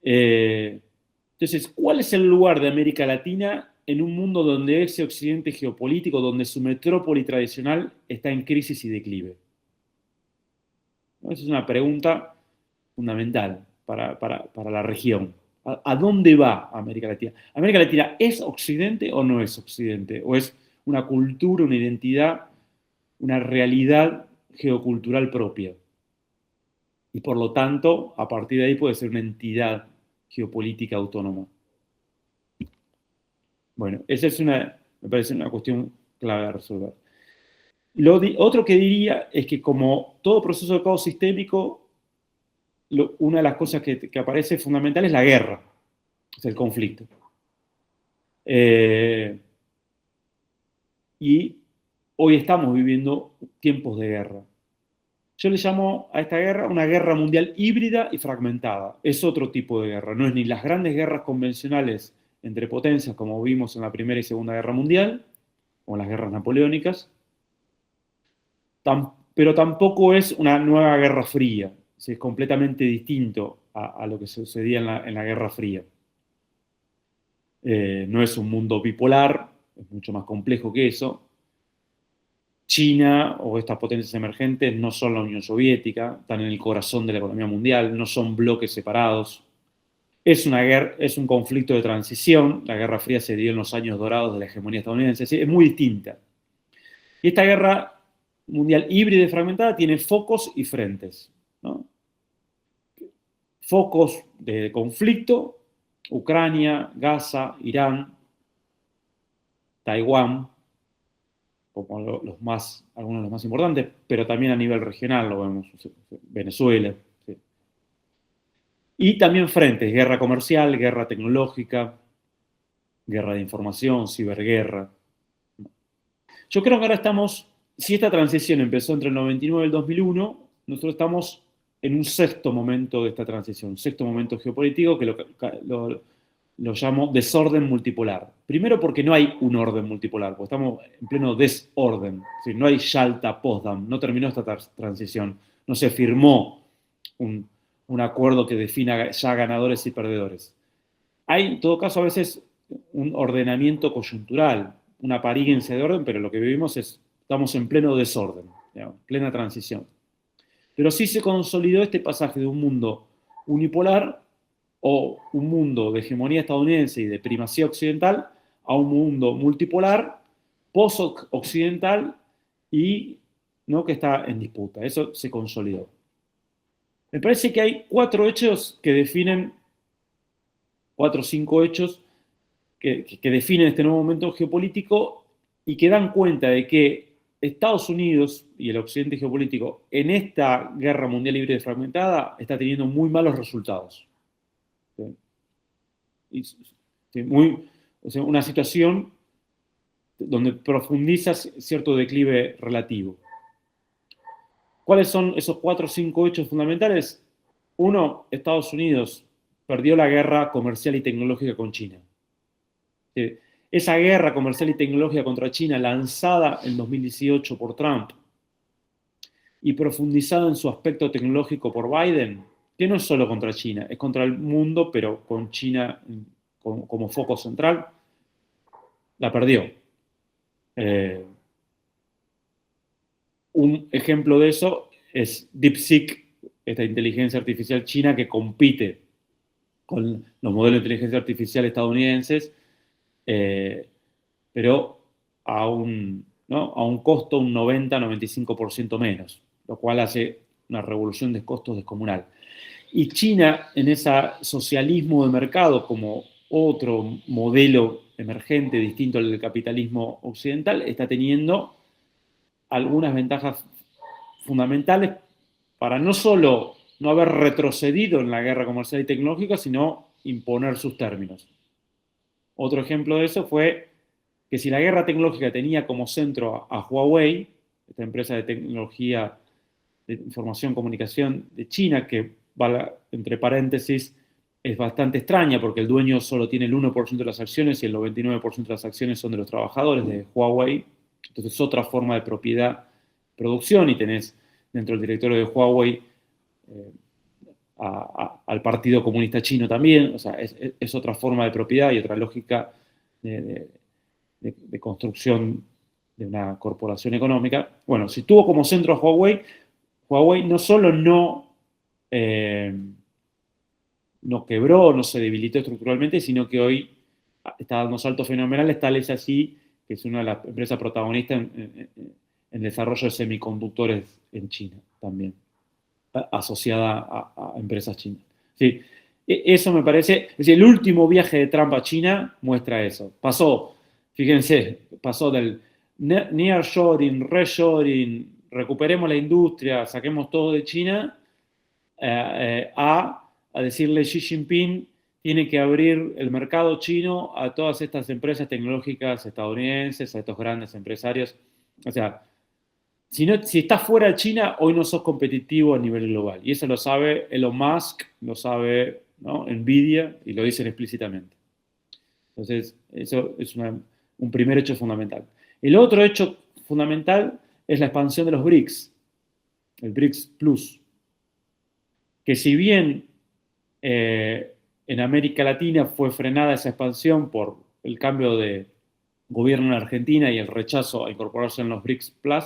Entonces, ¿cuál es el lugar de América Latina en un mundo donde ese occidente geopolítico, donde su metrópoli tradicional está en crisis y declive? Esa es una pregunta fundamental para la región. ¿A dónde va América Latina? ¿América Latina es occidente o no es occidente? ¿O es una cultura, una identidad, una realidad geocultural propia? Y por lo tanto, a partir de ahí puede ser una entidad geopolítica autónoma. Bueno, esa es me parece una cuestión clave a resolver. Otro que diría es que como todo proceso de caos sistémico, una de las cosas que aparece fundamental es la guerra, es el conflicto. Y hoy estamos viviendo tiempos de guerra. Yo le llamo a esta guerra una guerra mundial híbrida y fragmentada. Es otro tipo de guerra. No es ni las grandes guerras convencionales entre potencias como vimos en la Primera y Segunda Guerra Mundial, o en las guerras napoleónicas, pero tampoco es una nueva Guerra Fría. Es completamente distinto a lo que sucedía en la Guerra Fría. No es un mundo bipolar, es mucho más complejo que eso. China o estas potencias emergentes no son la Unión Soviética, están en el corazón de la economía mundial, no son bloques separados. Es un conflicto de transición. La Guerra Fría se dio en los años dorados de la hegemonía estadounidense, es muy distinta. Y esta guerra mundial híbrida y fragmentada tiene focos y frentes, ¿no? Focos de conflicto: Ucrania, Gaza, Irán, Taiwán, como algunos de los más importantes, pero también a nivel regional lo vemos, Venezuela. ¿Sí? Y también frentes, guerra comercial, guerra tecnológica, guerra de información, ciberguerra. Yo creo que ahora estamos, si esta transición empezó entre el 99 y el 2001, nosotros estamos en un sexto momento de esta transición, un sexto momento geopolítico que lo llamo desorden multipolar. Primero porque no hay un orden multipolar, porque estamos en pleno desorden. Es decir, no hay Yalta, Potsdam, no terminó esta transición, no se firmó un acuerdo que defina ya ganadores y perdedores. Hay, en todo caso, a veces un ordenamiento coyuntural, una apariencia de orden, pero lo que vivimos estamos en pleno desorden, digamos, plena transición. Pero sí se consolidó este pasaje de un mundo unipolar o un mundo de hegemonía estadounidense y de primacía occidental a un mundo multipolar, post-occidental y ¿no? que está en disputa. Eso se consolidó. Me parece que hay 4 hechos que definen, 4 o 5 hechos que definen este nuevo momento geopolítico y que dan cuenta de que Estados Unidos y el occidente geopolítico en esta guerra mundial híbrida y fragmentada está teniendo muy malos resultados. O sea, una situación donde profundiza cierto declive relativo. ¿Cuáles son esos 4 o 5 hechos fundamentales? Uno, Estados Unidos perdió la guerra comercial y tecnológica con China. Esa guerra comercial y tecnológica contra China lanzada en 2018 por Trump y profundizada en su aspecto tecnológico por Biden, que no es solo contra China, es contra el mundo, pero con China como foco central, la perdió. Un ejemplo de eso es DeepSeek, esta inteligencia artificial china que compite con los modelos de inteligencia artificial estadounidenses, pero a un costo un 90-95% menos, lo cual hace una revolución de costos descomunal. Y China, en ese socialismo de mercado como otro modelo emergente distinto al del capitalismo occidental, está teniendo algunas ventajas fundamentales para no solo no haber retrocedido en la guerra comercial y tecnológica, sino imponer sus términos. Otro ejemplo de eso fue que si la guerra tecnológica tenía como centro a Huawei, esta empresa de tecnología de información y comunicación de China, que entre paréntesis es bastante extraña porque el dueño solo tiene el 1% de las acciones y el 99% de las acciones son de los trabajadores de Huawei. Entonces es otra forma de propiedad, producción, y tenés dentro del directorio de Huawei al Partido Comunista Chino también. O sea, es otra forma de propiedad y otra lógica de construcción de una corporación económica. Bueno, si tuvo como centro a Huawei, Huawei no solo no quebró, no se debilitó estructuralmente, sino que hoy está dando saltos fenomenales, tal es así que es una de las empresas protagonistas en el desarrollo de semiconductores en China también, asociada a empresas chinas. Sí, eso me parece, es decir, el último viaje de Trump a China muestra eso. Fíjense, pasó del nearshoring, reshoring, recuperemos la industria, saquemos todo de China, a decirle Xi Jinping tiene que abrir el mercado chino a todas estas empresas tecnológicas estadounidenses, a estos grandes empresarios. O sea, si estás fuera de China, hoy no sos competitivo a nivel global. Y eso lo sabe Elon Musk, lo sabe, ¿no? Nvidia, y lo dicen explícitamente. Entonces, eso es un primer hecho fundamental. El otro hecho fundamental es la expansión de los BRICS, el BRICS Plus, que si bien en América Latina fue frenada esa expansión por el cambio de gobierno en Argentina y el rechazo a incorporarse en los BRICS Plus,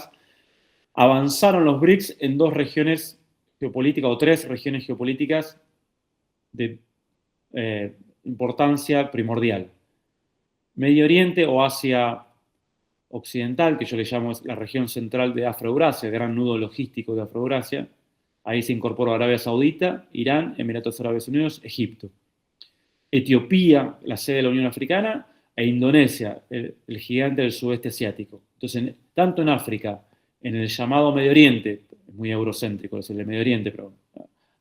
avanzaron los BRICS en 2 regiones geopolíticas o 3 regiones geopolíticas de importancia primordial. Medio Oriente o Asia Occidental, que yo le llamo la región central de Afroeurasia, gran nudo logístico de Afroeurasia. Ahí se incorporó Arabia Saudita, Irán, Emiratos Árabes Unidos, Egipto. Etiopía, la sede de la Unión Africana, e Indonesia, el gigante del sudeste asiático. Entonces, tanto en África, en el llamado Medio Oriente, muy eurocéntrico es el de Medio Oriente, pero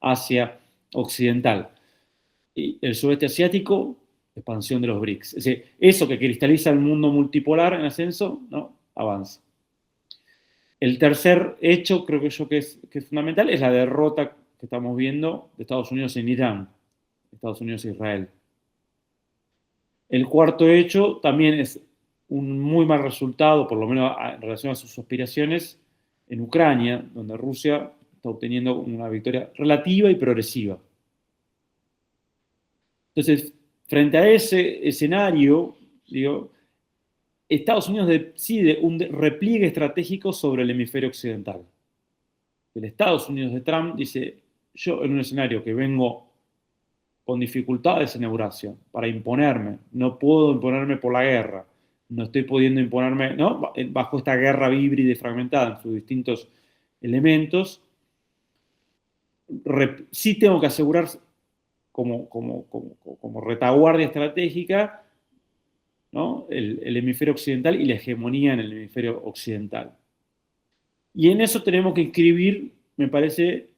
Asia Occidental, Y el sudeste asiático, expansión de los BRICS. Es decir, eso que cristaliza el mundo multipolar en ascenso, ¿no? Avanza. El tercer hecho, creo que es fundamental, es la derrota que estamos viendo de Estados Unidos en Irán, Estados Unidos e Israel. El cuarto hecho también es un muy mal resultado, por lo menos en relación a sus aspiraciones, en Ucrania, donde Rusia está obteniendo una victoria relativa y progresiva. Entonces, frente a ese escenario, digo, Estados Unidos decide un repliegue estratégico sobre el hemisferio occidental. El Estados Unidos de Trump dice, yo en un escenario que vengo con dificultades en Eurasia para imponerme, no puedo imponerme por la guerra, no estoy pudiendo imponerme, ¿no? Bajo esta guerra híbrida y fragmentada en sus distintos elementos, sí tengo que asegurar como retaguardia estratégica, ¿no? El hemisferio occidental y la hegemonía en el hemisferio occidental. Y en eso tenemos que inscribir, me parece,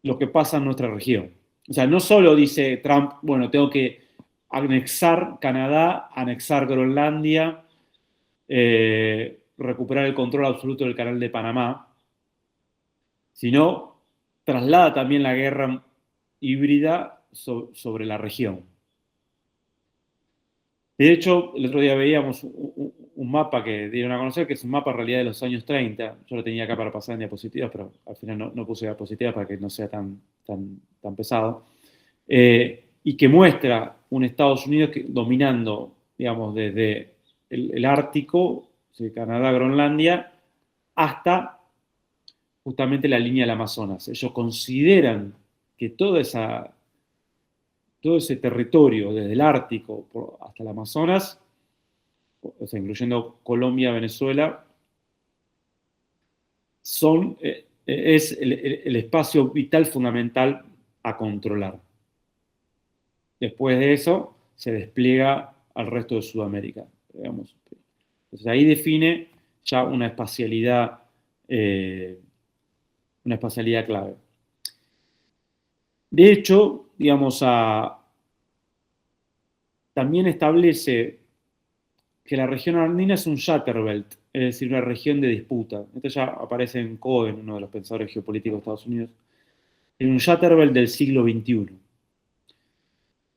lo que pasa en nuestra región. O sea, no solo dice Trump, bueno, tengo que anexar Canadá, anexar Groenlandia, recuperar el control absoluto del canal de Panamá, sino traslada también la guerra híbrida sobre la región. De hecho, el otro día veíamos un mapa que dieron a conocer, que es un mapa en realidad de los años 30. Yo lo tenía acá para pasar en diapositivas, pero al final no puse diapositivas para que no sea tan pesado. Y que muestra un Estados Unidos dominando, digamos, desde el Ártico, Canadá, Groenlandia, hasta justamente la línea del Amazonas. Ellos consideran que todo ese territorio, desde el Ártico hasta el Amazonas, o sea, incluyendo Colombia, Venezuela, es el espacio vital fundamental a controlar. Después de eso, se despliega al resto de Sudamérica, digamos. Entonces ahí define ya una espacialidad clave. De hecho, digamos, también establece que la región andina es un Shatterbelt, es decir, una región de disputa. Esto ya aparece en Cohen, uno de los pensadores geopolíticos de Estados Unidos. Es un Shatterbelt del siglo XXI.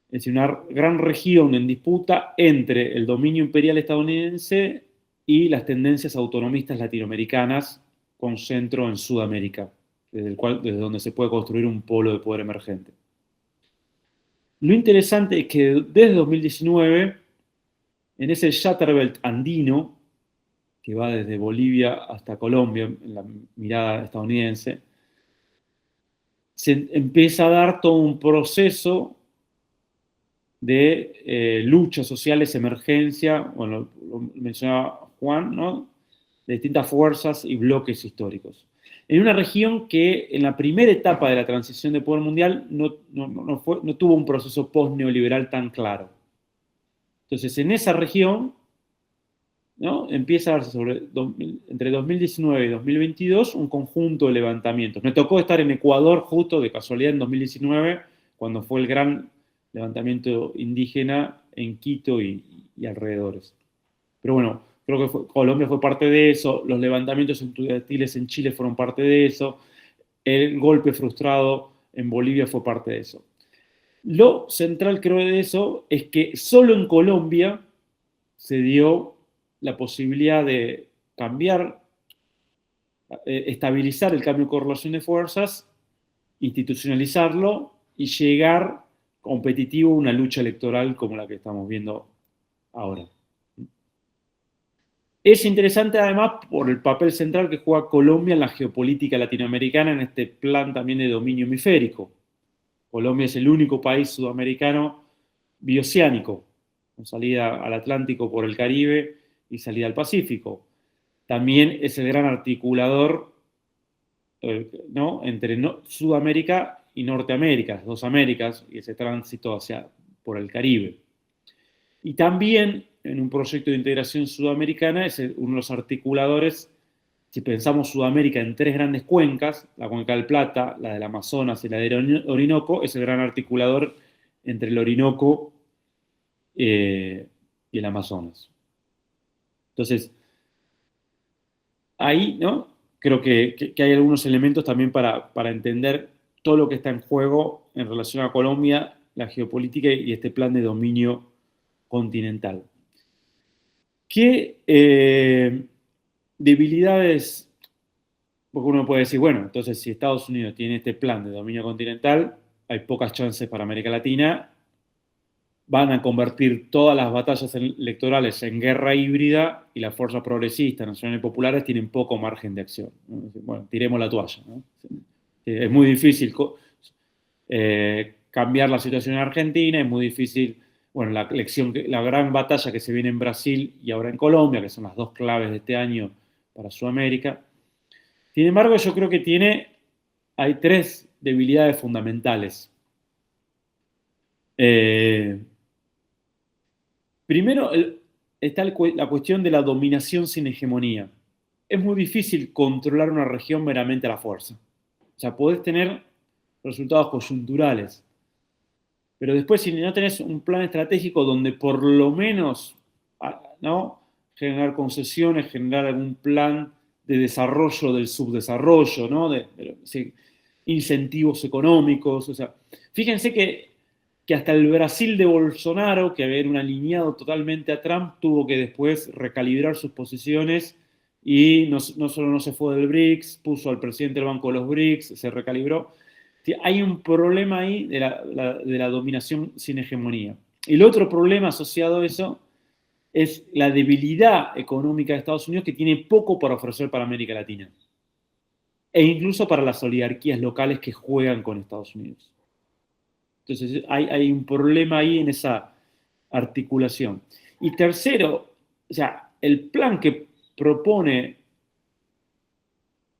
Es decir, una gran región en disputa entre el dominio imperial estadounidense y las tendencias autonomistas latinoamericanas con centro en Sudamérica, desde donde se puede construir un polo de poder emergente. Lo interesante es que desde 2019, en ese Shatterbelt andino, que va desde Bolivia hasta Colombia, en la mirada estadounidense, se empieza a dar todo un proceso de luchas sociales, emergencia, bueno, lo mencionaba Juan, ¿no? De distintas fuerzas y bloques históricos. En una región que en la primera etapa de la transición de poder mundial no tuvo un proceso post-neoliberal tan claro. Entonces, en esa región, ¿no? Empieza a darse entre 2019 y 2022 un conjunto de levantamientos. Me tocó estar en Ecuador justo de casualidad en 2019, cuando fue el gran levantamiento indígena en Quito y alrededores. Pero bueno, creo que Colombia fue parte de eso, los levantamientos estudiantiles en Chile fueron parte de eso, el golpe frustrado en Bolivia fue parte de eso. Lo central, creo, de eso es que solo en Colombia se dio la posibilidad de cambiar, estabilizar el cambio de correlación de fuerzas, institucionalizarlo y llegar competitivo a una lucha electoral como la que estamos viendo ahora. Es interesante además por el papel central que juega Colombia en la geopolítica latinoamericana en este plan también de dominio hemisférico. Colombia es el único país sudamericano bioceánico, con salida al Atlántico por el Caribe y salida al Pacífico. También es el gran articulador, ¿no? Entre Sudamérica y Norteamérica, las dos Américas, y ese tránsito por el Caribe. Y también en un proyecto de integración sudamericana es uno de los articuladores, si pensamos Sudamérica en tres grandes cuencas, la cuenca del Plata, la del Amazonas y la del Orinoco, es el gran articulador entre el Orinoco y el Amazonas. Entonces, ahí, ¿no? Creo que hay algunos elementos también para entender todo lo que está en juego en relación a Colombia, la geopolítica y este plan de dominio continental. ¿Qué debilidades? Porque uno puede decir, bueno, entonces si Estados Unidos tiene este plan de dominio continental, hay pocas chances para América Latina, van a convertir todas las batallas electorales en guerra híbrida y las fuerzas progresistas, nacionales y populares tienen poco margen de acción. Bueno, tiremos la toalla, ¿no? Es muy difícil cambiar la situación en Argentina, es muy difícil, bueno, la gran batalla que se viene en Brasil y ahora en Colombia, que son las dos claves de este año para Sudamérica. Sin embargo, yo creo que hay tres debilidades fundamentales. Primero, está la cuestión de la dominación sin hegemonía. Es muy difícil controlar una región meramente a la fuerza. O sea, podés tener resultados coyunturales, pero después si no tenés un plan estratégico donde por lo menos, ¿no?, generar concesiones, generar algún plan de desarrollo del subdesarrollo, ¿no?, incentivos económicos. O sea, fíjense que hasta el Brasil de Bolsonaro, que había un alineado totalmente a Trump, tuvo que después recalibrar sus posiciones y no solo no se fue del BRICS, puso al presidente del Banco de los BRICS, se recalibró. Hay un problema ahí de la dominación sin hegemonía. Y el otro problema asociado a eso es la debilidad económica de Estados Unidos, que tiene poco para ofrecer para América Latina. E incluso para las oligarquías locales que juegan con Estados Unidos. Entonces hay un problema ahí en esa articulación. Y tercero, o sea, el plan que propone,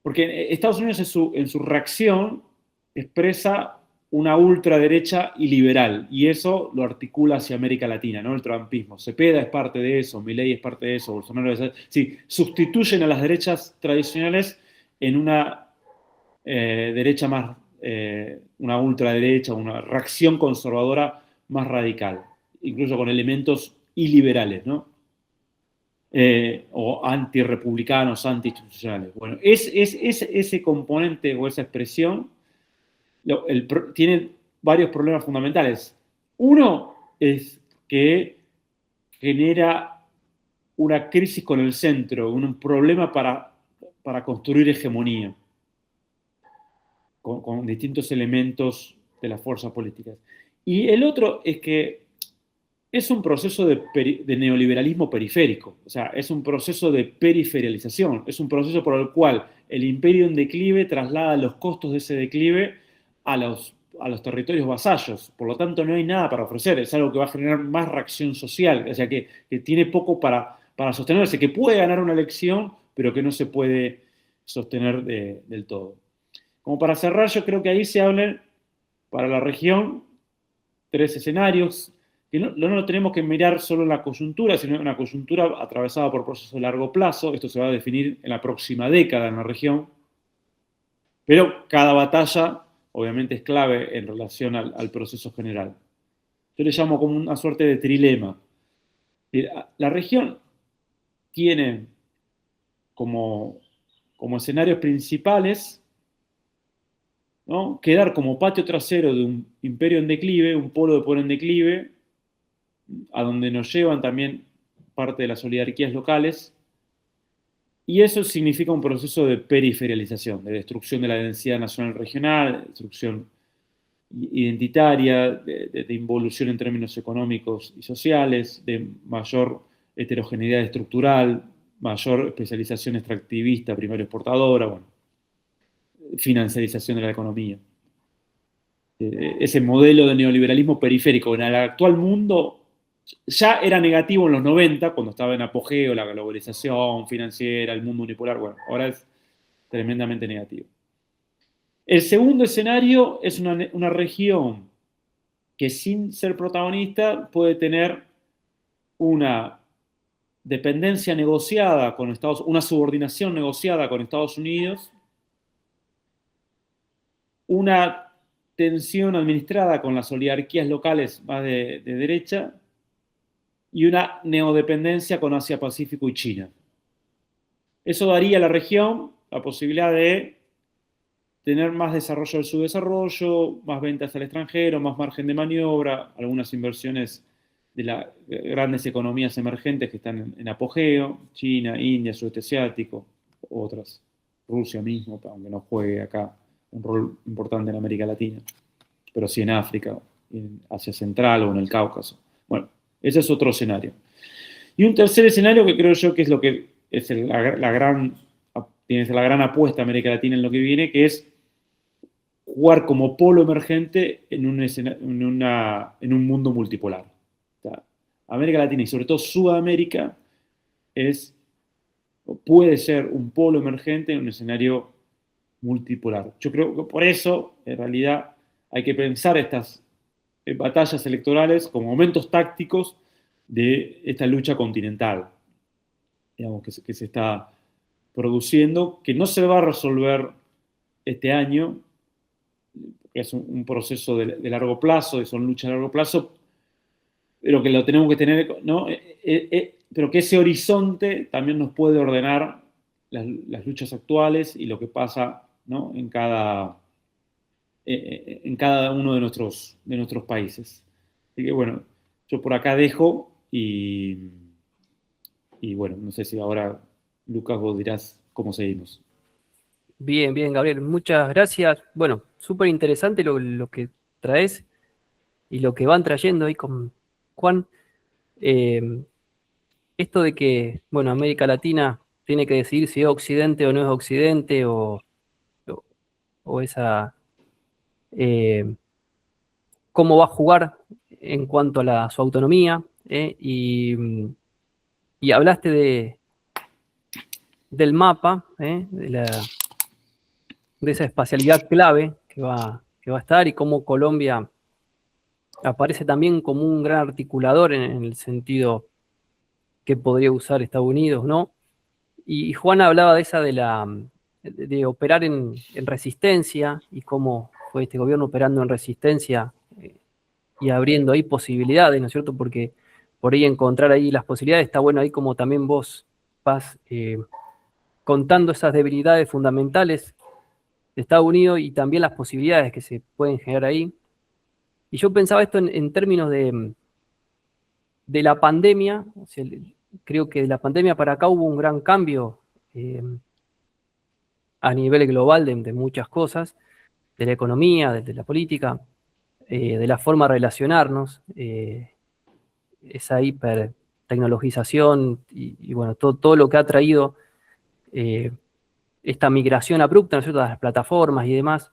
porque Estados Unidos en su reacción expresa una ultraderecha y liberal, y eso lo articula hacia América Latina, ¿no? El trumpismo. Cepeda es parte de eso, Milei es parte de eso, Bolsonaro es... Sí, sustituyen a las derechas tradicionales en una derecha más, una ultraderecha, una reacción conservadora más radical, incluso con elementos iliberales, ¿no? O antirrepublicanos, antiinstitucionales. Bueno, ese componente o esa expresión tiene varios problemas fundamentales. Uno es que genera una crisis con el centro, un problema para construir hegemonía con distintos elementos de las fuerzas políticas. Y el otro es que es un proceso de neoliberalismo periférico, o sea, es un proceso de periferialización, es un proceso por el cual el imperio en declive traslada los costos de ese declive a los territorios vasallos, por lo tanto no hay nada para ofrecer, es algo que va a generar más reacción social, o sea, que tiene poco para sostenerse, que puede ganar una elección, pero que no se puede sostener del todo. Como para cerrar, yo creo que ahí se hablan para la región tres escenarios, que no lo tenemos que mirar solo en la coyuntura, sino en una coyuntura atravesada por procesos de largo plazo. Esto se va a definir en la próxima década en la región. Pero cada batalla, obviamente, es clave en relación al proceso general. Yo le llamo como una suerte de trilema. La región tiene como escenarios principales, ¿no?, quedar como patio trasero de un imperio en declive, un polo de poder en declive, a donde nos llevan también parte de las oligarquías locales, y eso significa un proceso de periferialización, de destrucción de la densidad nacional regional, de destrucción identitaria, de involución en términos económicos y sociales, de mayor heterogeneidad estructural, mayor especialización extractivista, primario exportadora, bueno, financiarización de la economía. Ese modelo de neoliberalismo periférico en el actual mundo ya era negativo en los 90, cuando estaba en apogeo la globalización financiera, el mundo unipolar. Bueno, ahora es tremendamente negativo. El segundo escenario es una región que, sin ser protagonista, puede tener una dependencia negociada con Estados Unidos, una subordinación negociada con Estados Unidos, una tensión administrada con las oligarquías locales más de derecha y una neodependencia con Asia Pacífico y China. Eso daría a la región la posibilidad de tener más desarrollo del subdesarrollo, más ventas al extranjero, más margen de maniobra, algunas inversiones de las grandes economías emergentes que están en apogeo, China, India, Sudeste Asiático, otras, Rusia mismo, aunque no juegue acá un rol importante en América Latina, pero sí en África, en Asia Central o en el Cáucaso. Bueno, ese es otro escenario. Y un tercer escenario que creo yo que es lo que es la gran apuesta de América Latina en lo que viene, que es jugar como polo emergente en un mundo multipolar. O sea, América Latina y sobre todo Sudamérica puede ser un polo emergente en un escenario multipolar. Yo creo que por eso, en realidad, hay que pensar estas batallas electorales como momentos tácticos de esta lucha continental, digamos, que se está produciendo, que no se va a resolver este año, es un proceso de largo plazo, son luchas de largo plazo, pero que lo tenemos que tener, ¿no? Pero que ese horizonte también nos puede ordenar las luchas actuales y lo que pasa, ¿no? en cada uno de nuestros países. Así que bueno, yo por acá dejo y bueno, no sé si ahora, Lucas, vos dirás cómo seguimos. Bien, bien, Gabriel, muchas gracias. Bueno, súper interesante lo que traes y lo que van trayendo ahí con Juan. Esto de que, bueno, América Latina tiene que decidir si es Occidente o no es Occidente, o esa, cómo va a jugar en cuanto a su autonomía, y hablaste del mapa, de esa espacialidad clave que va a estar, y cómo Colombia aparece también como un gran articulador en el sentido que podría usar Estados Unidos, ¿no? Y Juan hablaba de esa de operar en resistencia, y cómo fue este gobierno operando en resistencia, y abriendo ahí posibilidades, ¿no es cierto? Porque por ahí encontrar ahí las posibilidades está bueno, ahí como también vos vas contando esas debilidades fundamentales de Estados Unidos y también las posibilidades que se pueden generar ahí. Y yo pensaba esto en términos de la pandemia. O sea, creo que de la pandemia para acá hubo un gran cambio a nivel global de muchas cosas, de la economía, de la política, de la forma de relacionarnos, esa hipertecnologización y bueno, todo lo que ha traído esta migración abrupta, ¿no es cierto?, a las plataformas y demás.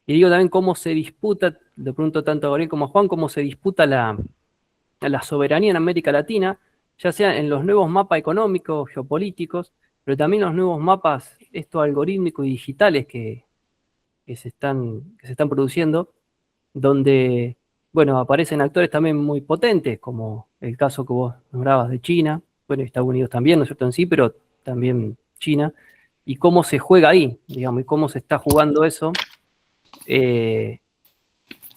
Y digo también cómo se disputa, de pronto tanto a Gabriel como a Juan, cómo se disputa la soberanía en América Latina, ya sea en los nuevos mapas económicos, geopolíticos, pero también los nuevos mapas algorítmicos y digitales que se están produciendo, donde, bueno, aparecen actores también muy potentes, como el caso que vos nombrabas de China, bueno, Estados Unidos también, ¿no es cierto?, en sí, pero también China, y cómo se juega ahí, digamos, y cómo se está jugando eso.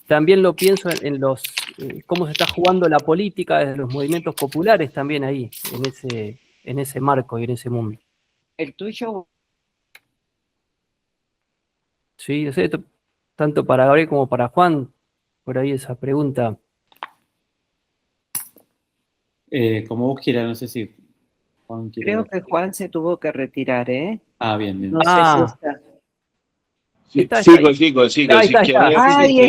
También lo pienso en cómo se está jugando la política desde los movimientos populares también ahí, en ese marco y en ese mundo. El tuyo. Sí, yo sé, tanto para Gabriel como para Juan, por ahí esa pregunta. Como vos quieras, no sé si Juan quiere. Creo que Juan se tuvo que retirar, ¿eh? Ah, bien, bien. No sé si está. Sigo. Si quiere, Ahí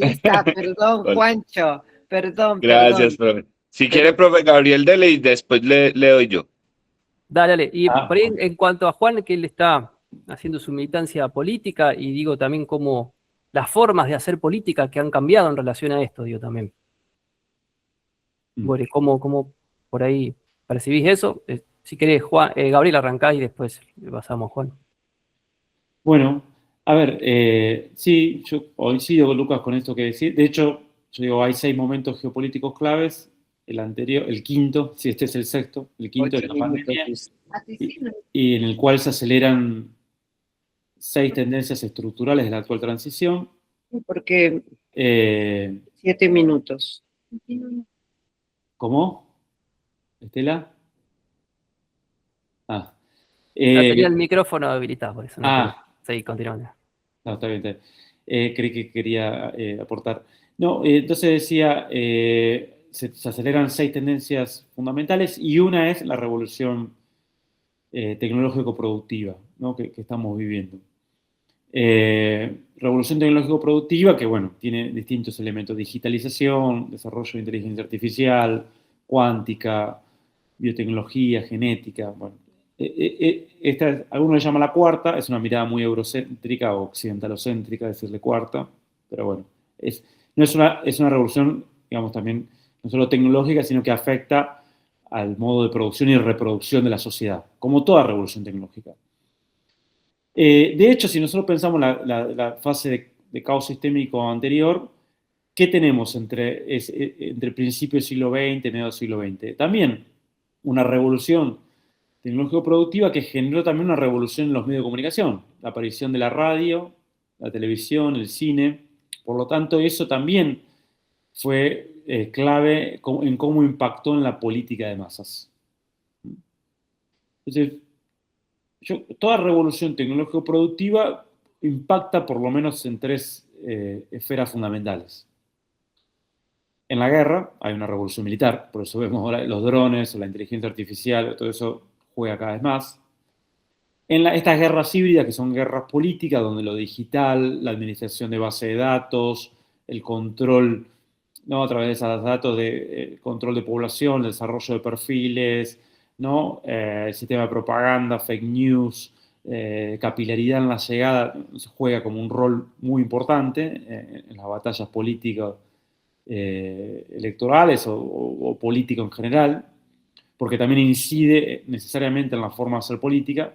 está. Perdón, Juancho. Perdón. Gracias, profe. Si quiere, profe Gabriel, dele y después le doy yo. Dale. Y por ahí, en cuanto a Juan, que él está haciendo su militancia política, y digo también cómo las formas de hacer política que han cambiado en relación a esto, digo también. Bueno, ¿cómo por ahí percibís eso? Si querés, Juan, Gabriel, arrancá y después le pasamos a Juan. Bueno, a ver, sí, yo coincido, Lucas, con esto que decís. De hecho, yo digo, hay 6 momentos geopolíticos claves. El anterior, el quinto, si este es el sexto, el quinto es la pandemia, y en el cual se aceleran 6 tendencias estructurales de la actual transición. Porque Eh, 7 minutos. ¿Cómo? ¿Estela? Ah, Ya tenía el eh, micrófono habilitado, por eso no quería. ah, Seguir continuando. no, está bien, está bien. Creí que quería aportar. No, entonces decía, se aceleran 6 tendencias fundamentales y una es la revolución tecnológico-productiva, ¿no? que estamos viviendo. Revolución tecnológico-productiva que, bueno, tiene distintos elementos: digitalización, desarrollo de inteligencia artificial, cuántica, biotecnología, genética. Bueno, esta, algunos le llaman la cuarta, es una mirada muy eurocéntrica o occidentalocéntrica decirle cuarta, pero bueno, no es una revolución, digamos, también no solo tecnológica, sino que afecta al modo de producción y reproducción de la sociedad, como toda revolución tecnológica. De hecho, si nosotros pensamos la fase de caos sistémico anterior, ¿qué tenemos entre principio del siglo XX y medio del siglo XX? También una revolución tecnológico-productiva que generó también una revolución en los medios de comunicación, la aparición de la radio, la televisión, el cine. Por lo tanto, eso también fue clave en cómo impactó en la política de masas. Entonces, toda revolución tecnológico-productiva impacta por lo menos en 3 esferas fundamentales. En la guerra hay una revolución militar, por eso vemos ahora los drones, la inteligencia artificial, todo eso juega cada vez más. En estas guerras híbridas, que son guerras políticas, donde lo digital, la administración de base de datos, el control, ¿no? A través de esos datos, de control de población, el desarrollo de perfiles, ¿no? El sistema de propaganda, fake news, capilaridad en la llegada, juega como un rol muy importante en las batallas políticas electorales o político en general, porque también incide necesariamente en la forma de hacer política.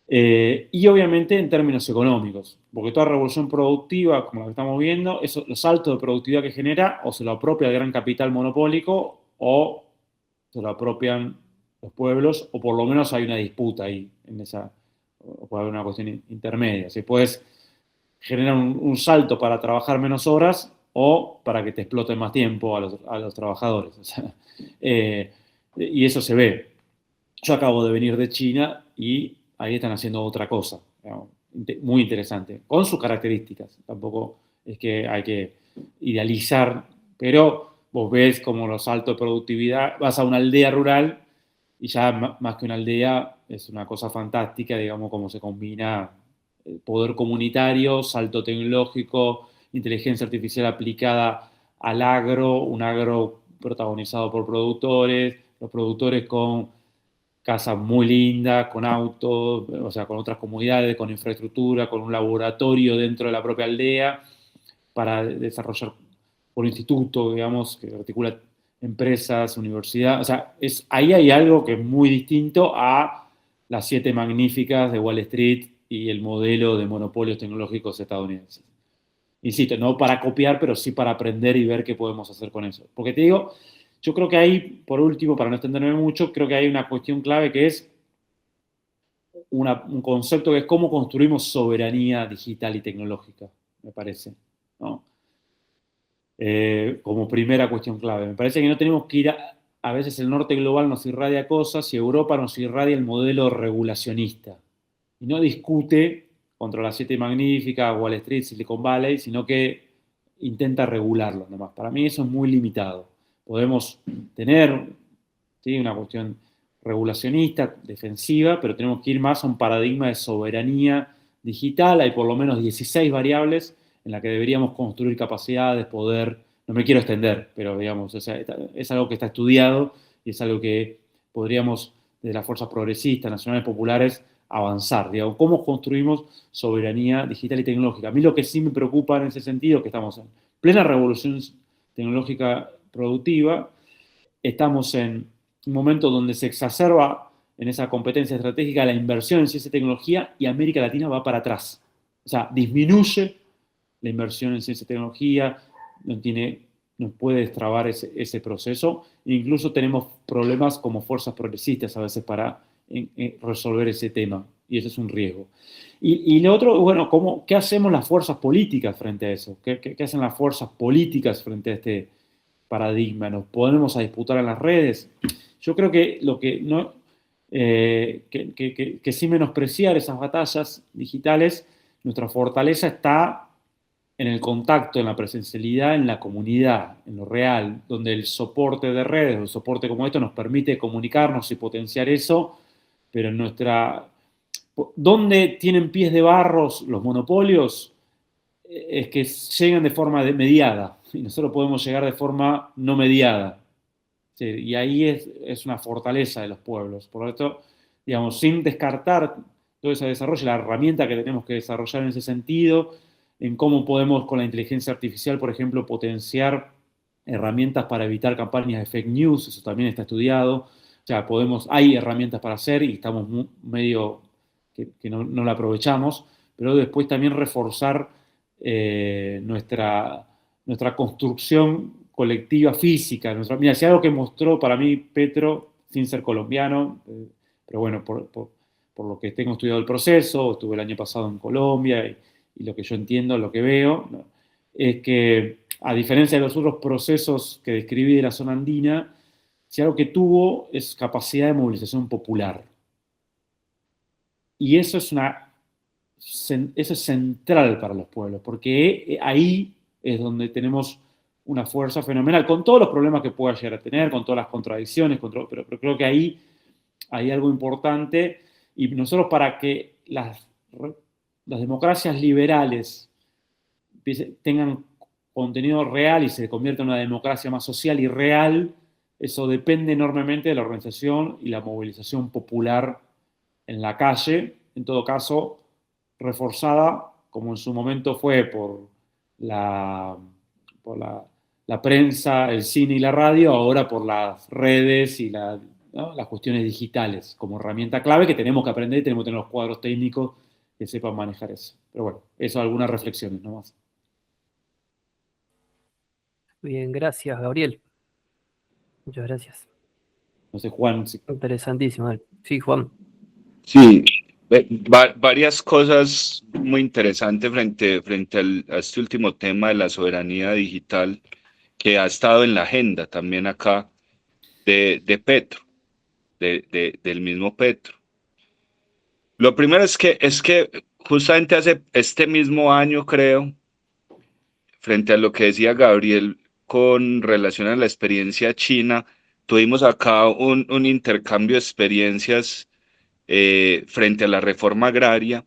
Y obviamente en términos económicos, porque toda revolución productiva, como la que estamos viendo, los saltos de productividad que genera, o se lo apropia el gran capital monopólico, o se lo apropian los pueblos, o por lo menos hay una disputa ahí, o puede haber una cuestión intermedia. Si puedes generar un salto para trabajar menos horas, o para que te exploten más tiempo a los trabajadores. O sea, y eso se ve. Yo acabo de venir de China y ahí están haciendo otra cosa, digamos, muy interesante, con sus características. Tampoco es que hay que idealizar, pero vos ves como los saltos de productividad, vas a una aldea rural y ya más que una aldea es una cosa fantástica, digamos, cómo se combina el poder comunitario, salto tecnológico, inteligencia artificial aplicada al agro, un agro protagonizado por productores, los productores con casas muy lindas, con autos, o sea, con otras comunidades, con infraestructura, con un laboratorio dentro de la propia aldea para desarrollar por instituto, digamos, que articula empresas, universidades. O sea, ahí hay algo que es muy distinto a las 7 magníficas de Wall Street y el modelo de monopolios tecnológicos estadounidenses. Insisto, no para copiar, pero sí para aprender y ver qué podemos hacer con eso. Porque te digo, yo creo que ahí, por último, para no extenderme mucho, creo que hay una cuestión clave que es un concepto que es cómo construimos soberanía digital y tecnológica, me parece, ¿no? Como primera cuestión clave. Me parece que no tenemos que ir a veces el norte global nos irradia cosas y Europa nos irradia el modelo regulacionista. Y no discute contra las 7 magníficas, Wall Street, Silicon Valley, sino que intenta regularlo nomás. Para mí eso es muy limitado. Podemos tener, ¿sí?, una cuestión regulacionista, defensiva, pero tenemos que ir más a un paradigma de soberanía digital. Hay por lo menos 16 variables en las que deberíamos construir capacidades, poder. No me quiero extender, pero digamos, es algo que está estudiado y es algo que podríamos, desde las fuerzas progresistas, nacionales, populares, avanzar. Digamos, ¿cómo construimos soberanía digital y tecnológica? A mí lo que sí me preocupa en ese sentido es que estamos en plena revolución tecnológica productiva, estamos en un momento donde se exacerba en esa competencia estratégica la inversión en ciencia y tecnología y América Latina va para atrás. O sea, disminuye la inversión en ciencia y tecnología, no puede destrabar ese proceso. E incluso tenemos problemas como fuerzas progresistas a veces para resolver ese tema. y ese es un riesgo. Y lo otro, bueno, ¿qué hacemos las fuerzas políticas frente a eso? ¿Qué hacen las fuerzas políticas frente a este paradigma? ¿Nos ponemos a disputar en las redes? Yo creo que lo que no, que sin menospreciar esas batallas digitales, nuestra fortaleza está en el contacto, en la presencialidad, en la comunidad, en lo real, donde el soporte de redes, el soporte como esto nos permite comunicarnos y potenciar eso, pero en ¿dónde tienen pies de barros los monopolios? Es que llegan de forma mediada, y nosotros podemos llegar de forma no mediada. Sí, y ahí es una fortaleza de los pueblos. Por lo tanto, digamos, sin descartar todo ese desarrollo, la herramienta que tenemos que desarrollar en ese sentido, en cómo podemos con la inteligencia artificial, por ejemplo, potenciar herramientas para evitar campañas de fake news, eso también está estudiado. O sea, hay herramientas para hacer y estamos medio que no la aprovechamos, pero después también reforzar nuestra construcción colectiva física. Mira, si algo que mostró para mí Petro, sin ser colombiano, pero bueno, por lo que tengo estudiado el proceso, estuve el año pasado en Colombia y lo que yo entiendo, lo que veo, ¿no?, es que a diferencia de los otros procesos que describí de la zona andina, si algo que tuvo es capacidad de movilización popular. Y eso es central para los pueblos, porque ahí es donde tenemos una fuerza fenomenal, con todos los problemas que pueda llegar a tener, con todas las contradicciones, pero creo que ahí hay algo importante, y nosotros para que las democracias liberales tengan contenido real y se convierta en una democracia más social y real, eso depende enormemente de la organización y la movilización popular en la calle, en todo caso reforzada, como en su momento fue por la prensa, el cine y la radio, ahora por las redes y ¿no?, las cuestiones digitales como herramienta clave que tenemos que aprender y tenemos que tener los cuadros técnicos que sepan manejar eso. Pero bueno, eso, algunas reflexiones nomás. Bien, gracias, Gabriel. Muchas gracias. No sé, Juan. Interesantísimo. Sí, Juan. Sí, varias cosas muy interesantes frente a este último tema de la soberanía digital que ha estado en la agenda también acá de Petro, del mismo Petro. Lo primero es que justamente hace este mismo año, creo, frente a lo que decía Gabriel con relación a la experiencia china, tuvimos acá un intercambio de experiencias frente a la reforma agraria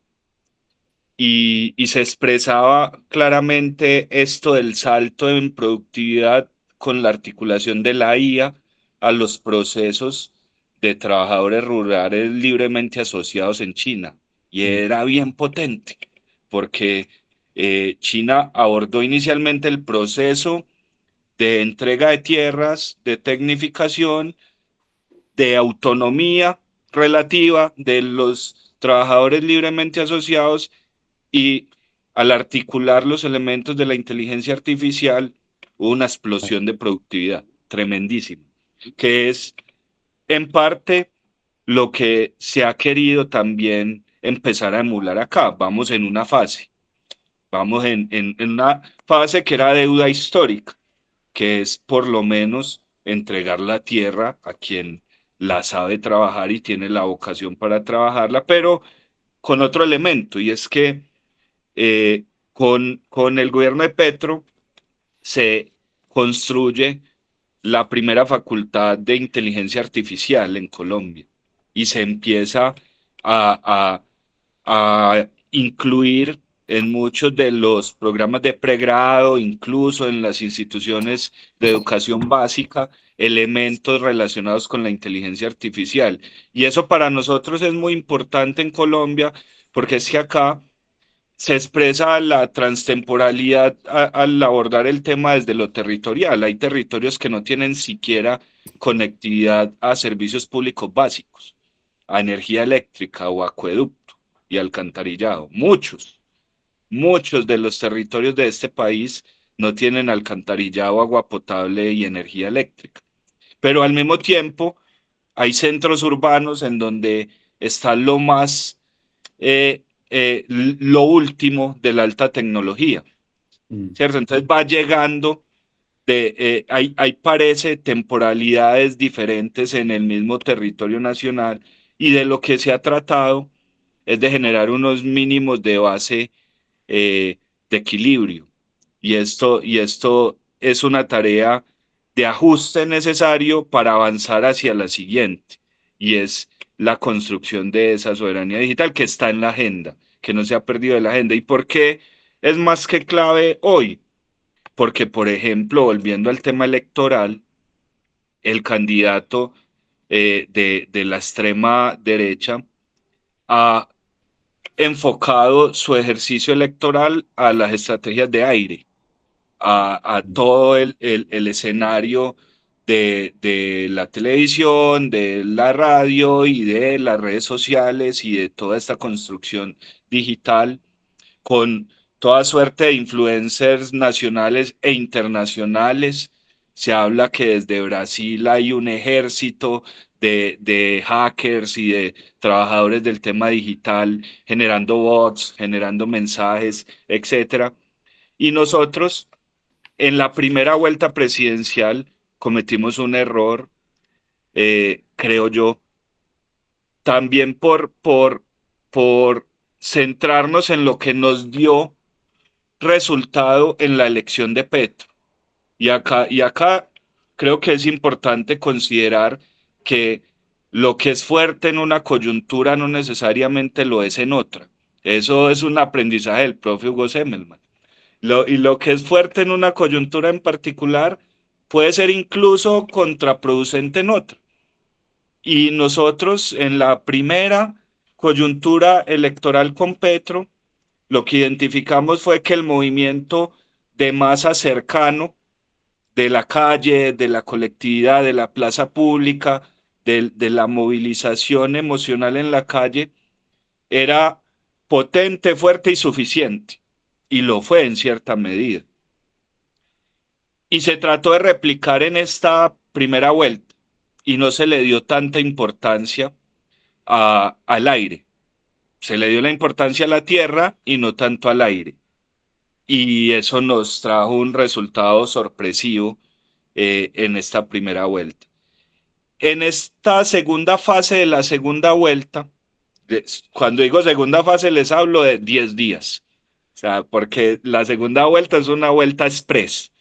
y se expresaba claramente esto del salto en productividad con la articulación de la IA a los procesos de trabajadores rurales libremente asociados en China. Y era bien potente, porque China abordó inicialmente el proceso de entrega de tierras, de tecnificación, de autonomía relativa de los trabajadores libremente asociados, y al articular los elementos de la inteligencia artificial hubo una explosión de productividad tremendísima, que es en parte lo que se ha querido también empezar a emular acá. Vamos en una fase que era deuda histórica, que es por lo menos entregar la tierra a quien la sabe trabajar y tiene la vocación para trabajarla, pero con otro elemento, y es que con el gobierno de Petro se construye la primera facultad de inteligencia artificial en Colombia y se empieza a incluir en muchos de los programas de pregrado, incluso en las instituciones de educación básica, elementos relacionados con la inteligencia artificial. Y eso para nosotros es muy importante en Colombia, porque es que acá se expresa la transtemporalidad al abordar el tema desde lo territorial. Hay territorios que no tienen siquiera conectividad a servicios públicos básicos, a energía eléctrica o acueducto y alcantarillado. Muchos de los territorios de este país no tienen alcantarillado, agua potable y energía eléctrica. Pero al mismo tiempo hay centros urbanos en donde está lo más lo último de la alta tecnología, ¿cierto? Entonces va llegando, hay parece temporalidades diferentes en el mismo territorio nacional, y de lo que se ha tratado es de generar unos mínimos de base de equilibrio. Y esto es una tarea de ajuste necesario para avanzar hacia la siguiente, y es la construcción de esa soberanía digital que está en la agenda, que no se ha perdido de la agenda. ¿Y por qué es más que clave hoy? Porque, por ejemplo, volviendo al tema electoral, el candidato de la extrema derecha ha enfocado su ejercicio electoral a las estrategias de aire, a todo el escenario de la televisión, de la radio y de las redes sociales y de toda esta construcción digital, con toda suerte de influencers nacionales e internacionales. Se habla que desde Brasil hay un ejército de hackers y de trabajadores del tema digital generando bots, generando mensajes, etcétera. Y nosotros, en la primera vuelta presidencial, cometimos un error, creo yo, también por centrarnos en lo que nos dio resultado en la elección de Petro. Y acá creo que es importante considerar que lo que es fuerte en una coyuntura no necesariamente lo es en otra. Eso es un aprendizaje del profe Hugo Semmelman. Y lo que es fuerte en una coyuntura en particular puede ser incluso contraproducente en otra. Y nosotros en la primera coyuntura electoral con Petro, lo que identificamos fue que el movimiento de masa cercano de la calle, de la colectividad, de la plaza pública, de la movilización emocional en la calle, era potente, fuerte y suficiente. Y lo fue en cierta medida. Y se trató de replicar en esta primera vuelta, y no se le dio tanta importancia al aire. Se le dio la importancia a la tierra y no tanto al aire. Y eso nos trajo un resultado sorpresivo en esta primera vuelta. En esta segunda fase de la segunda vuelta, cuando digo segunda fase les hablo de 10 días, o sea, porque la segunda vuelta es una vuelta express,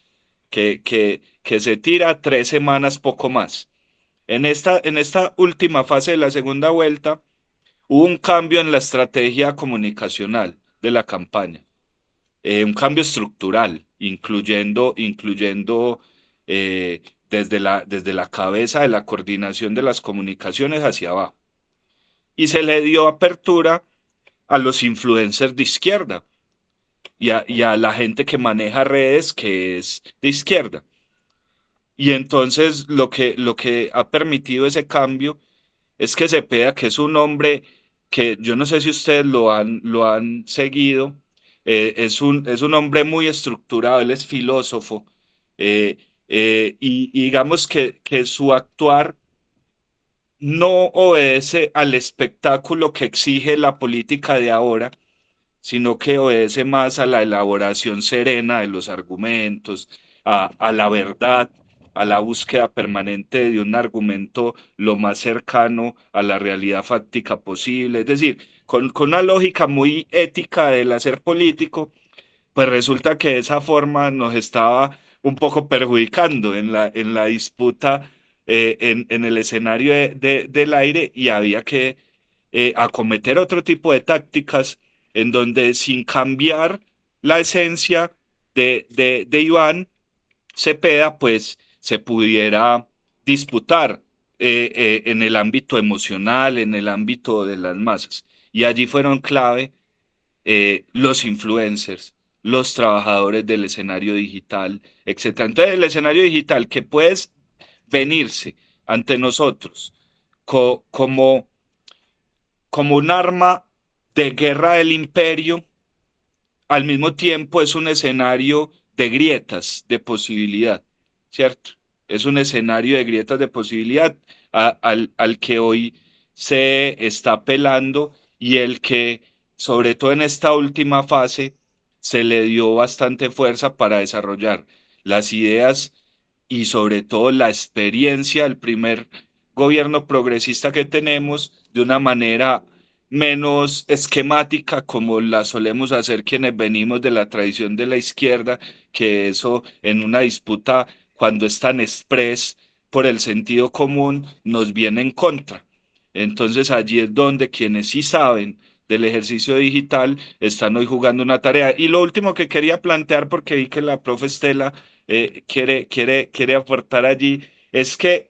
que se tira 3 semanas, poco más. En esta última fase de la segunda vuelta, hubo un cambio en la estrategia comunicacional de la campaña, un cambio estructural, incluyendo desde la cabeza de la coordinación de las comunicaciones hacia abajo. Y se le dio apertura a los influencers de izquierda y a la gente que maneja redes que es de izquierda. Y entonces lo que ha permitido ese cambio es que Cepeda, que es un hombre que yo no sé si ustedes lo han seguido, es un hombre muy estructurado, él es filósofo, y digamos que su actuar no obedece al espectáculo que exige la política de ahora, sino que obedece más a la elaboración serena de los argumentos, a la verdad, a la búsqueda permanente de un argumento lo más cercano a la realidad fáctica posible. Es decir, con una lógica muy ética del hacer político, pues resulta que de esa forma nos estaba un poco perjudicando en la disputa en el escenario del aire, y había que acometer otro tipo de tácticas en donde, sin cambiar la esencia de Iván Cepeda, pues se pudiera disputar en el ámbito emocional, en el ámbito de las masas. Y allí fueron clave los influencers, los trabajadores del escenario digital, etc. Entonces, el escenario digital que puede venirse ante nosotros como un arma de guerra del imperio, al mismo tiempo es un escenario de grietas de posibilidad, ¿cierto? Es un escenario de grietas de posibilidad al que hoy se está apelando, y el que sobre todo en esta última fase, se le dio bastante fuerza para desarrollar las ideas y sobre todo la experiencia del primer gobierno progresista que tenemos de una manera menos esquemática como la solemos hacer quienes venimos de la tradición de la izquierda, que eso en una disputa cuando es tan express por el sentido común nos viene en contra. Entonces allí es donde quienes sí saben del ejercicio digital están hoy jugando una tarea. Y lo último que quería plantear, porque vi que la profe Estela quiere aportar allí, es que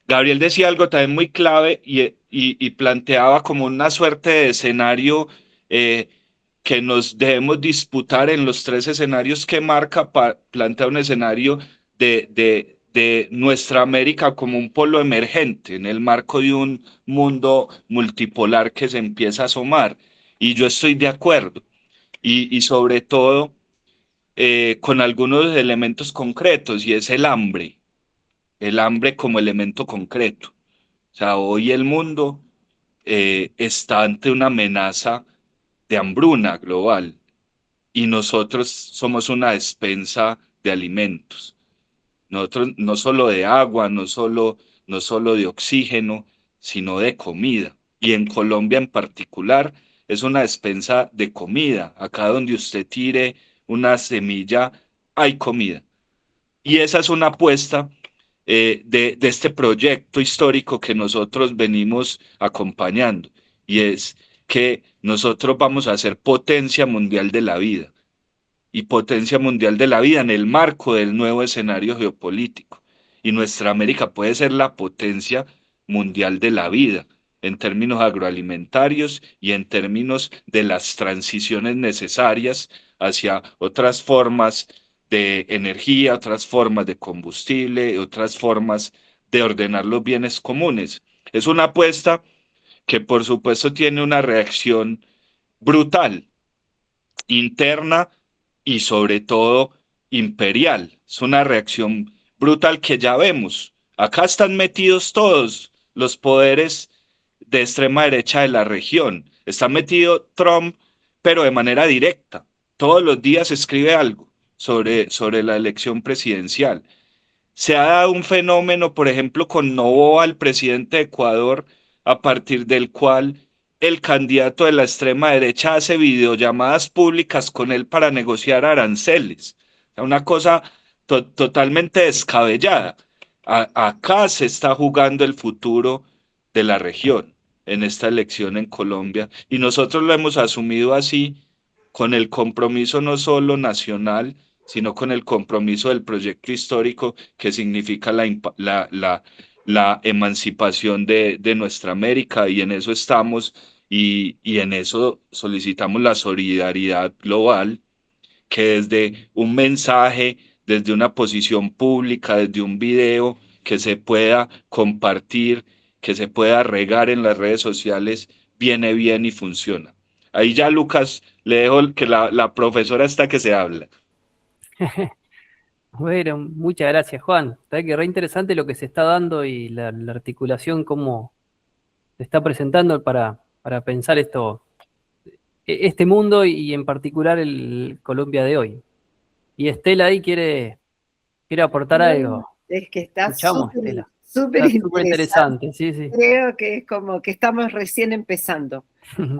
Gabriel decía algo también muy clave y planteaba como una suerte de escenario que nos debemos disputar en los tres escenarios que marca, plantea un escenario de nuestra América como un polo emergente en el marco de un mundo multipolar que se empieza a asomar. Y yo estoy de acuerdo. Y sobre todo con algunos elementos concretos, y es el hambre como elemento concreto. O sea, hoy el mundo está ante una amenaza de hambruna global y nosotros somos una despensa de alimentos. Nosotros no solo de agua, no solo de oxígeno, sino de comida. Y en Colombia en particular es una despensa de comida. Acá donde usted tire una semilla, hay comida. Y esa es una apuesta de este proyecto histórico que nosotros venimos acompañando. Y es que nosotros vamos a ser potencia mundial de la vida. Y potencia mundial de la vida en el marco del nuevo escenario geopolítico. Y nuestra América puede ser la potencia mundial de la vida en términos agroalimentarios y en términos de las transiciones necesarias hacia otras formas de energía, otras formas de combustible, otras formas de ordenar los bienes comunes. Es una apuesta que por supuesto tiene una reacción brutal, interna y sobre todo imperial. Es una reacción brutal que ya vemos. Acá están metidos todos los poderes de extrema derecha de la región. Está metido Trump, pero de manera directa. Todos los días escribe algo sobre la elección presidencial. Se ha dado un fenómeno, por ejemplo, con Noboa, el presidente de Ecuador, a partir del cual el candidato de la extrema derecha hace videollamadas públicas con él para negociar aranceles. Una cosa totalmente descabellada. Acá se está jugando el futuro de la región en esta elección en Colombia y nosotros lo hemos asumido así con el compromiso no solo nacional, sino con el compromiso del proyecto histórico que significa la emancipación de nuestra América y en eso estamos y en eso solicitamos la solidaridad global que desde un mensaje, desde una posición pública, desde un video que se pueda compartir, que se pueda regar en las redes sociales, viene bien y funciona. Ahí ya, Lucas, le dejo que la profesora está que se habla. Bueno, muchas gracias, Juan. Está que re interesante lo que se está dando y la articulación, cómo se está presentando para pensar este mundo y en particular el Colombia de hoy. Y Estela ahí quiere aportar algo. Es que está Escuchamos, súper Estela. súper Está súper interesante. interesante, sí, sí. Creo que es como que estamos recién empezando.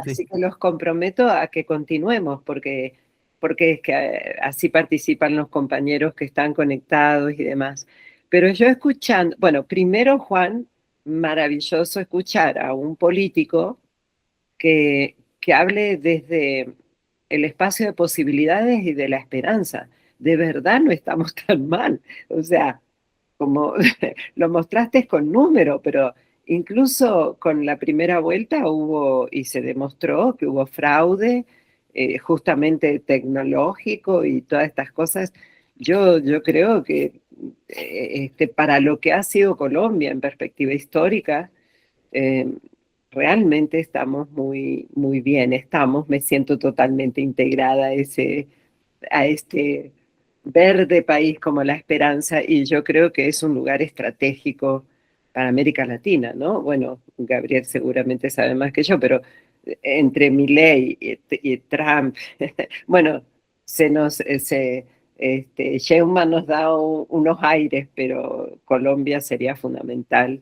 Así Sí. que los comprometo a que continuemos, porque es que así participan los compañeros que están conectados y demás. Pero yo escuchando, bueno, primero Juan, maravilloso escuchar a un político que hable desde el espacio de posibilidades y de la esperanza. De verdad no estamos tan mal. O sea, como lo mostraste con número, pero incluso con la primera vuelta hubo, y se demostró que hubo fraude, justamente tecnológico y todas estas cosas. Yo creo que para lo que ha sido Colombia en perspectiva histórica, eh, realmente estamos muy, muy bien. Me siento totalmente integrada a este verde país como La Esperanza, y yo creo que es un lugar estratégico para América Latina, ¿no? Bueno, Gabriel seguramente sabe más que yo, pero entre Milei y Trump, bueno, Sheinbaum nos da unos aires, pero Colombia sería fundamental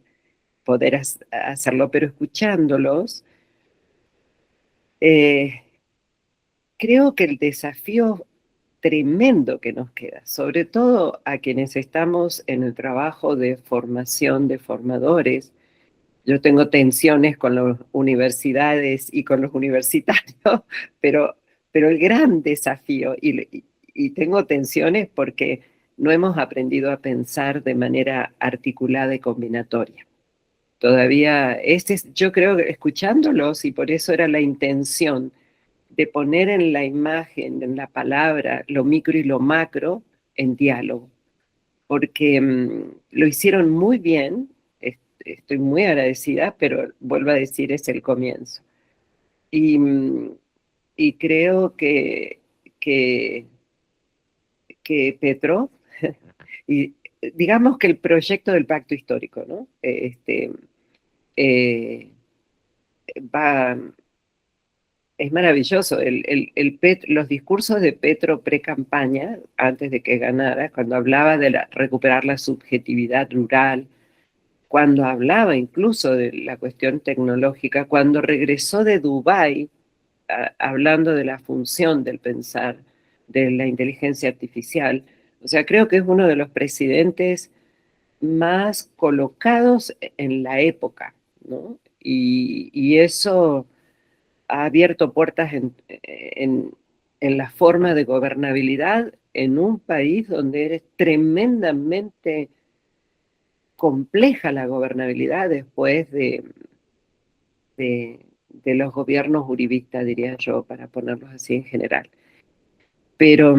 poder hacerlo, pero escuchándolos, creo que el desafío tremendo que nos queda, sobre todo a quienes estamos en el trabajo de formación de formadores. Yo tengo tensiones con las universidades y con los universitarios, pero el gran desafío, y tengo tensiones porque no hemos aprendido a pensar de manera articulada y combinatoria. Todavía, yo creo que escuchándolos, y por eso era la intención de poner en la imagen, en la palabra, lo micro y lo macro en diálogo, porque lo hicieron muy bien, estoy muy agradecida, pero vuelvo a decir, es el comienzo. Y creo que Petro, y digamos que el proyecto del pacto histórico, ¿no? Va... Es maravilloso. Los discursos de Petro pre-campaña, antes de que ganara, cuando hablaba de recuperar la subjetividad rural, cuando hablaba incluso de la cuestión tecnológica, cuando regresó de Dubái, hablando de la función del pensar, de la inteligencia artificial. O sea, creo que es uno de los presidentes más colocados en la época, ¿no? Y eso ha abierto puertas en la forma de gobernabilidad en un país donde eres tremendamente compleja la gobernabilidad después de los gobiernos uribistas, diría yo, para ponerlos así en general. Pero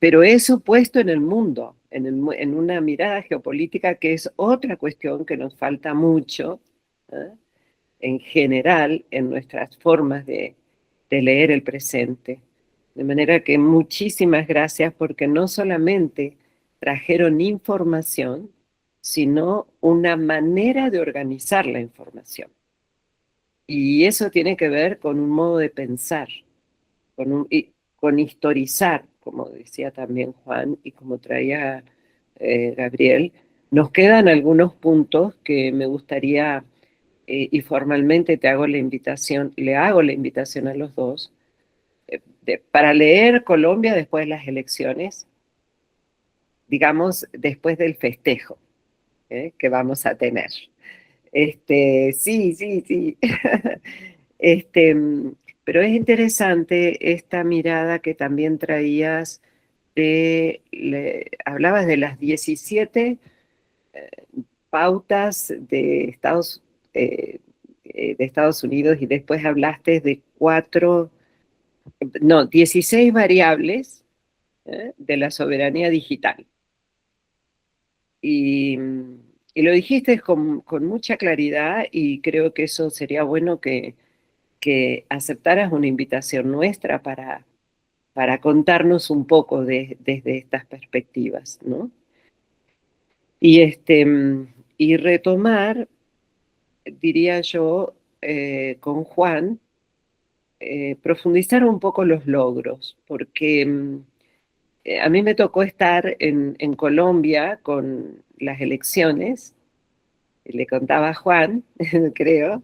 eso puesto en el mundo, en una mirada geopolítica que es otra cuestión que nos falta mucho, ¿eh? En general en nuestras formas de leer el presente. De manera que muchísimas gracias porque no solamente trajeron información, sino una manera de organizar la información. Y eso tiene que ver con un modo de pensar, con historizar, como decía también Juan y como traía Gabriel. Nos quedan algunos puntos que me gustaría, y formalmente le hago la invitación a los dos, para leer Colombia después de las elecciones, digamos, después del festejo que vamos a tener. Sí. Pero es interesante esta mirada que también traías hablabas de las 17 pautas de Estados Unidos y después hablaste de 16 variables de la soberanía digital. Y lo dijiste con mucha claridad y creo que eso sería bueno que aceptaras una invitación nuestra para contarnos un poco desde estas perspectivas, ¿no? Y retomar, diría yo, con Juan, profundizar un poco los logros, porque a mí me tocó estar en Colombia con las elecciones, le contaba a Juan, creo,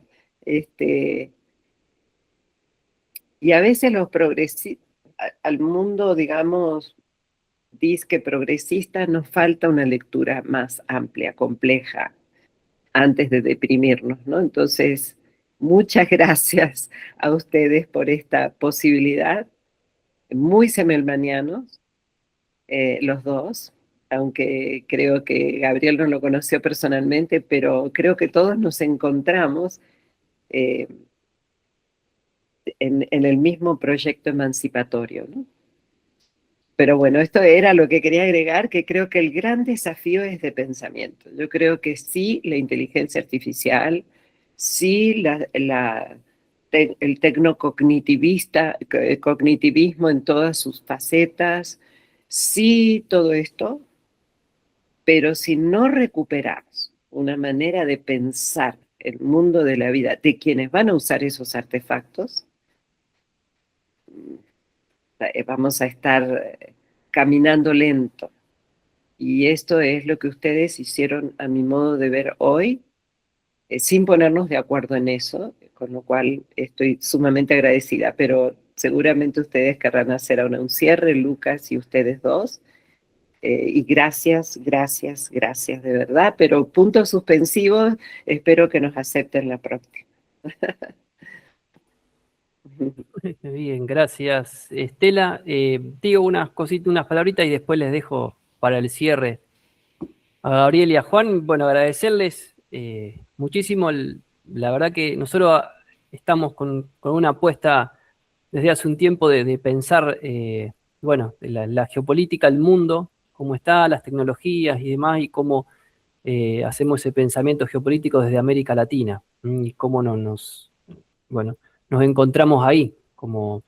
y a veces al mundo, digamos, disque progresista, nos falta una lectura más amplia, compleja, antes de deprimirnos, ¿no? Entonces, muchas gracias a ustedes por esta posibilidad, muy semelmanianos, los dos, aunque creo que Gabriel no lo conoció personalmente, pero creo que todos nos encontramos en el mismo proyecto emancipatorio, ¿no? Pero bueno, esto era lo que quería agregar, que creo que el gran desafío es de pensamiento. Yo creo que sí, la inteligencia artificial, sí, el cognitivismo en todas sus facetas, sí, todo esto, pero si no recuperamos una manera de pensar el mundo de la vida de quienes van a usar esos artefactos, vamos a estar caminando lento. Y esto es lo que ustedes hicieron, a mi modo de ver, hoy, sin ponernos de acuerdo en eso, con lo cual estoy sumamente agradecida, pero seguramente ustedes querrán hacer ahora un cierre, Lucas y ustedes dos, y gracias, gracias, gracias de verdad, pero puntos suspensivos, espero que nos acepten la próxima. Bien, gracias, Estela. Digo unas cositas, unas palabritas y después les dejo para el cierre a Gabriel y a Juan. Bueno, agradecerles muchísimo. La verdad que nosotros estamos con una apuesta desde hace un tiempo de pensar, bueno, la geopolítica, el mundo, cómo está, las tecnologías y demás, y cómo hacemos ese pensamiento geopolítico desde América Latina, y cómo bueno, nos encontramos ahí, como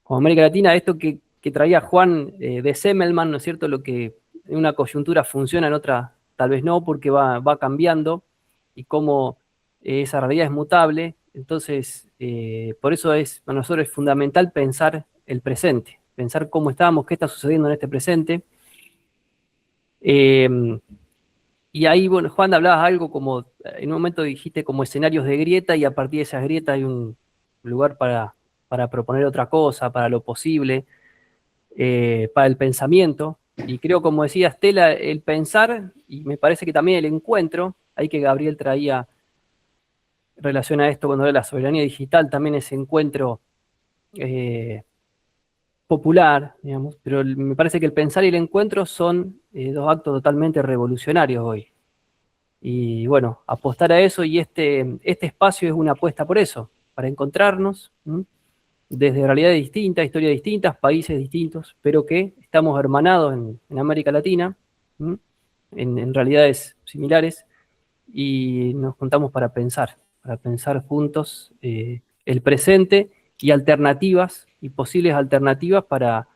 América Latina. Esto que traía Juan de Semmelman, ¿no es cierto? Lo que en una coyuntura funciona, en otra tal vez no, porque va cambiando, y cómo esa realidad es mutable. Entonces, por eso para nosotros es fundamental pensar el presente, pensar cómo estamos, qué está sucediendo en este presente. Y ahí, bueno, Juan, hablabas algo como, en un momento dijiste como escenarios de grieta, y a partir de esas grietas hay un lugar para proponer otra cosa, para lo posible, para el pensamiento. Y creo, como decía Estela, el pensar, y me parece que también el encuentro, ahí que Gabriel traía relación a esto cuando era la soberanía digital, también ese encuentro popular, digamos, pero me parece que el pensar y el encuentro son dos actos totalmente revolucionarios hoy. Y bueno, apostar a eso, y este espacio es una apuesta por eso, para encontrarnos, desde realidades distintas, historias distintas, países distintos, pero que estamos hermanados en América Latina, en realidades similares, y nos juntamos para pensar juntos el presente y alternativas, y posibles alternativas para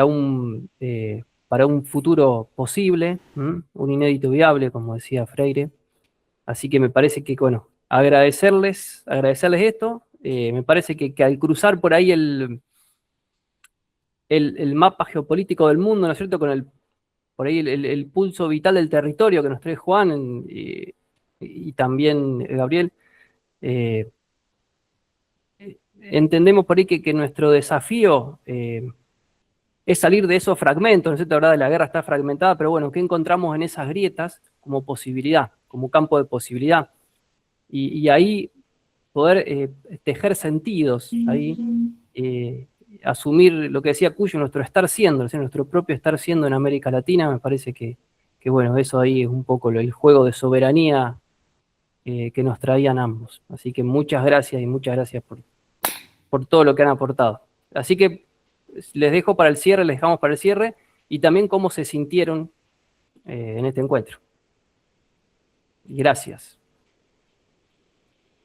un futuro posible, un inédito viable, como decía Freire. Así que me parece que, bueno, agradecerles esto. Me parece que al cruzar por ahí el mapa geopolítico del mundo, ¿no es cierto?, con por ahí el pulso vital del territorio que nos trae Juan, y también Gabriel, entendemos por ahí que nuestro desafío es salir de esos fragmentos, ¿no es cierto? La verdad, la guerra está fragmentada, pero bueno, ¿qué encontramos en esas grietas como posibilidad, como campo de posibilidad? Y ahí poder tejer sentidos, ahí asumir lo que decía Cuyo, nuestro estar siendo, nuestro propio estar siendo en América Latina. Me parece que bueno, eso ahí es un poco el juego de soberanía que nos traían ambos. Así que muchas gracias, y muchas gracias por todo lo que han aportado. Así que les dejamos para el cierre, y también cómo se sintieron en este encuentro. Gracias.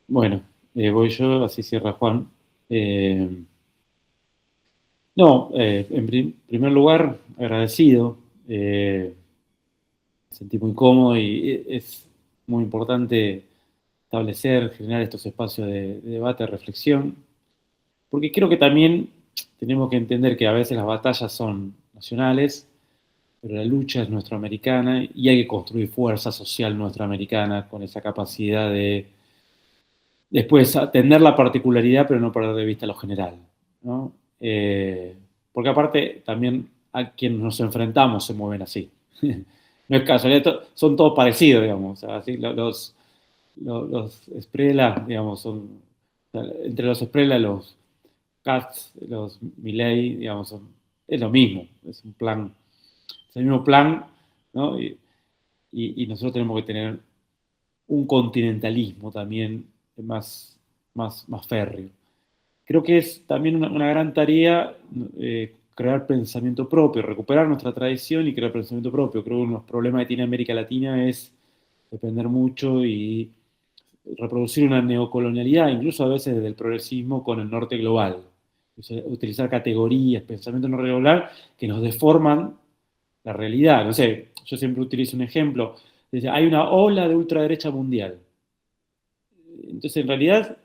Bueno, voy yo, así cierra Juan. En primer lugar, agradecido. Me sentí muy cómodo, y es muy importante establecer, generar estos espacios de debate, de reflexión, porque creo que también tenemos que entender que a veces las batallas son nacionales, pero la lucha es nuestroamericana, y hay que construir fuerza social nuestroamericana con esa capacidad de después atender la particularidad, pero no perder de vista lo general, ¿no? Porque aparte también a quienes nos enfrentamos se mueven así. No es casualidad, son todos parecidos, digamos. O sea, así, los Esprella, digamos, son, o sea, entre los Esprella, los Katz, los Milei, digamos, es lo mismo, es un plan, es el mismo plan, ¿no? Y nosotros tenemos que tener un continentalismo también más férreo. Creo que es también una gran tarea crear pensamiento propio, recuperar nuestra tradición y crear pensamiento propio. Creo que uno de los problemas que tiene América Latina es depender mucho y reproducir una neocolonialidad, incluso a veces desde el progresismo, con el norte global. O sea, utilizar categorías, pensamiento no regular, que nos deforman la realidad. No sé, yo siempre utilizo un ejemplo. Dice, hay una ola de ultraderecha mundial. Entonces, en realidad,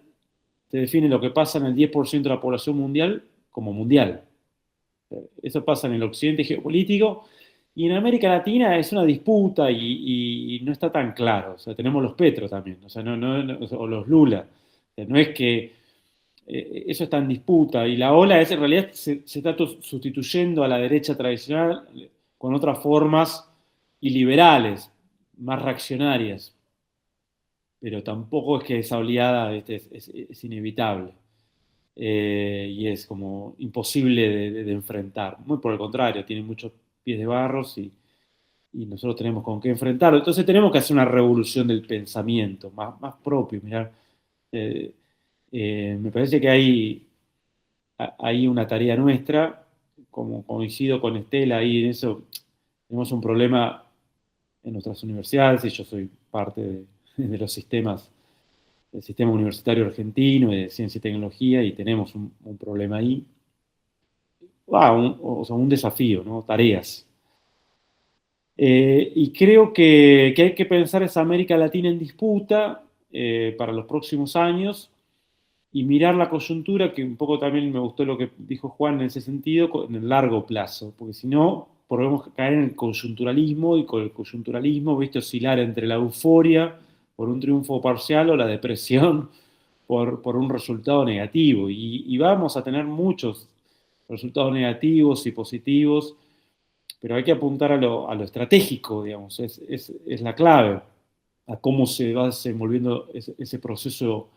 se define lo que pasa en el 10% de la población mundial como mundial. Eso pasa en el occidente geopolítico. Y en América Latina es una disputa y no está tan claro. O sea, tenemos los Petro también, o sea, o los Lula. O sea, no es que eso está en disputa. Y la ola es, en realidad, se está sustituyendo a la derecha tradicional con otras formas iliberales, más reaccionarias. Pero tampoco es que esa oleada es inevitable. Y es como imposible de enfrentar. Muy por el contrario, tiene muchos pies de barros y nosotros tenemos con qué enfrentarlo. Entonces tenemos que hacer una revolución del pensamiento, más propio. Mirar, me parece que hay una tarea nuestra, como coincido con Estela ahí en eso, tenemos un problema en nuestras universidades, y yo soy parte de los sistemas, del sistema universitario argentino y de ciencia y tecnología, y tenemos un problema ahí. O sea, un desafío, ¿no? Tareas. Y creo que hay que pensar esa América Latina en disputa para los próximos años y mirar la coyuntura, que un poco también me gustó lo que dijo Juan en ese sentido, en el largo plazo, porque si no, podemos caer en el coyunturalismo y con el coyunturalismo, viste, oscilar entre la euforia por un triunfo parcial o la depresión por un resultado negativo. Y vamos a tener muchos resultados negativos y positivos, pero hay que apuntar a lo estratégico, digamos, es la clave, a cómo se va desenvolviendo ese proceso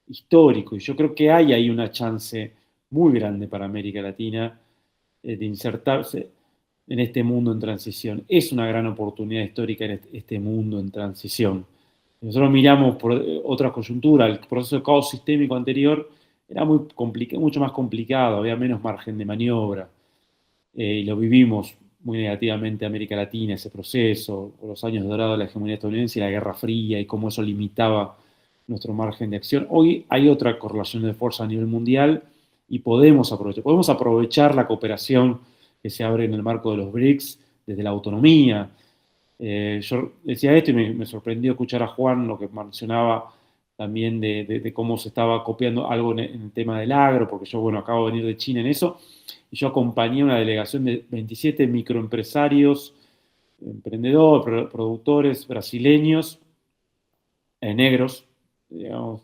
histórico. Y yo creo que hay ahí una chance muy grande para América Latina de insertarse en este mundo en transición. Es una gran oportunidad histórica en este mundo en transición. Nosotros miramos por otra coyuntura, el proceso de caos sistémico anterior era mucho más complicado, había menos margen de maniobra, y lo vivimos muy negativamente América Latina, ese proceso, los años dorados de la hegemonía estadounidense y la Guerra Fría, y cómo eso limitaba nuestro margen de acción. Hoy hay otra correlación de fuerza a nivel mundial y podemos aprovechar la cooperación que se abre en el marco de los BRICS desde la autonomía. Yo decía esto y me sorprendió escuchar a Juan lo que mencionaba también de cómo se estaba copiando algo en el tema del agro, porque yo, bueno, acabo de venir de China en eso, y yo acompañé una delegación de 27 microempresarios, emprendedores, productores brasileños, negros, digamos,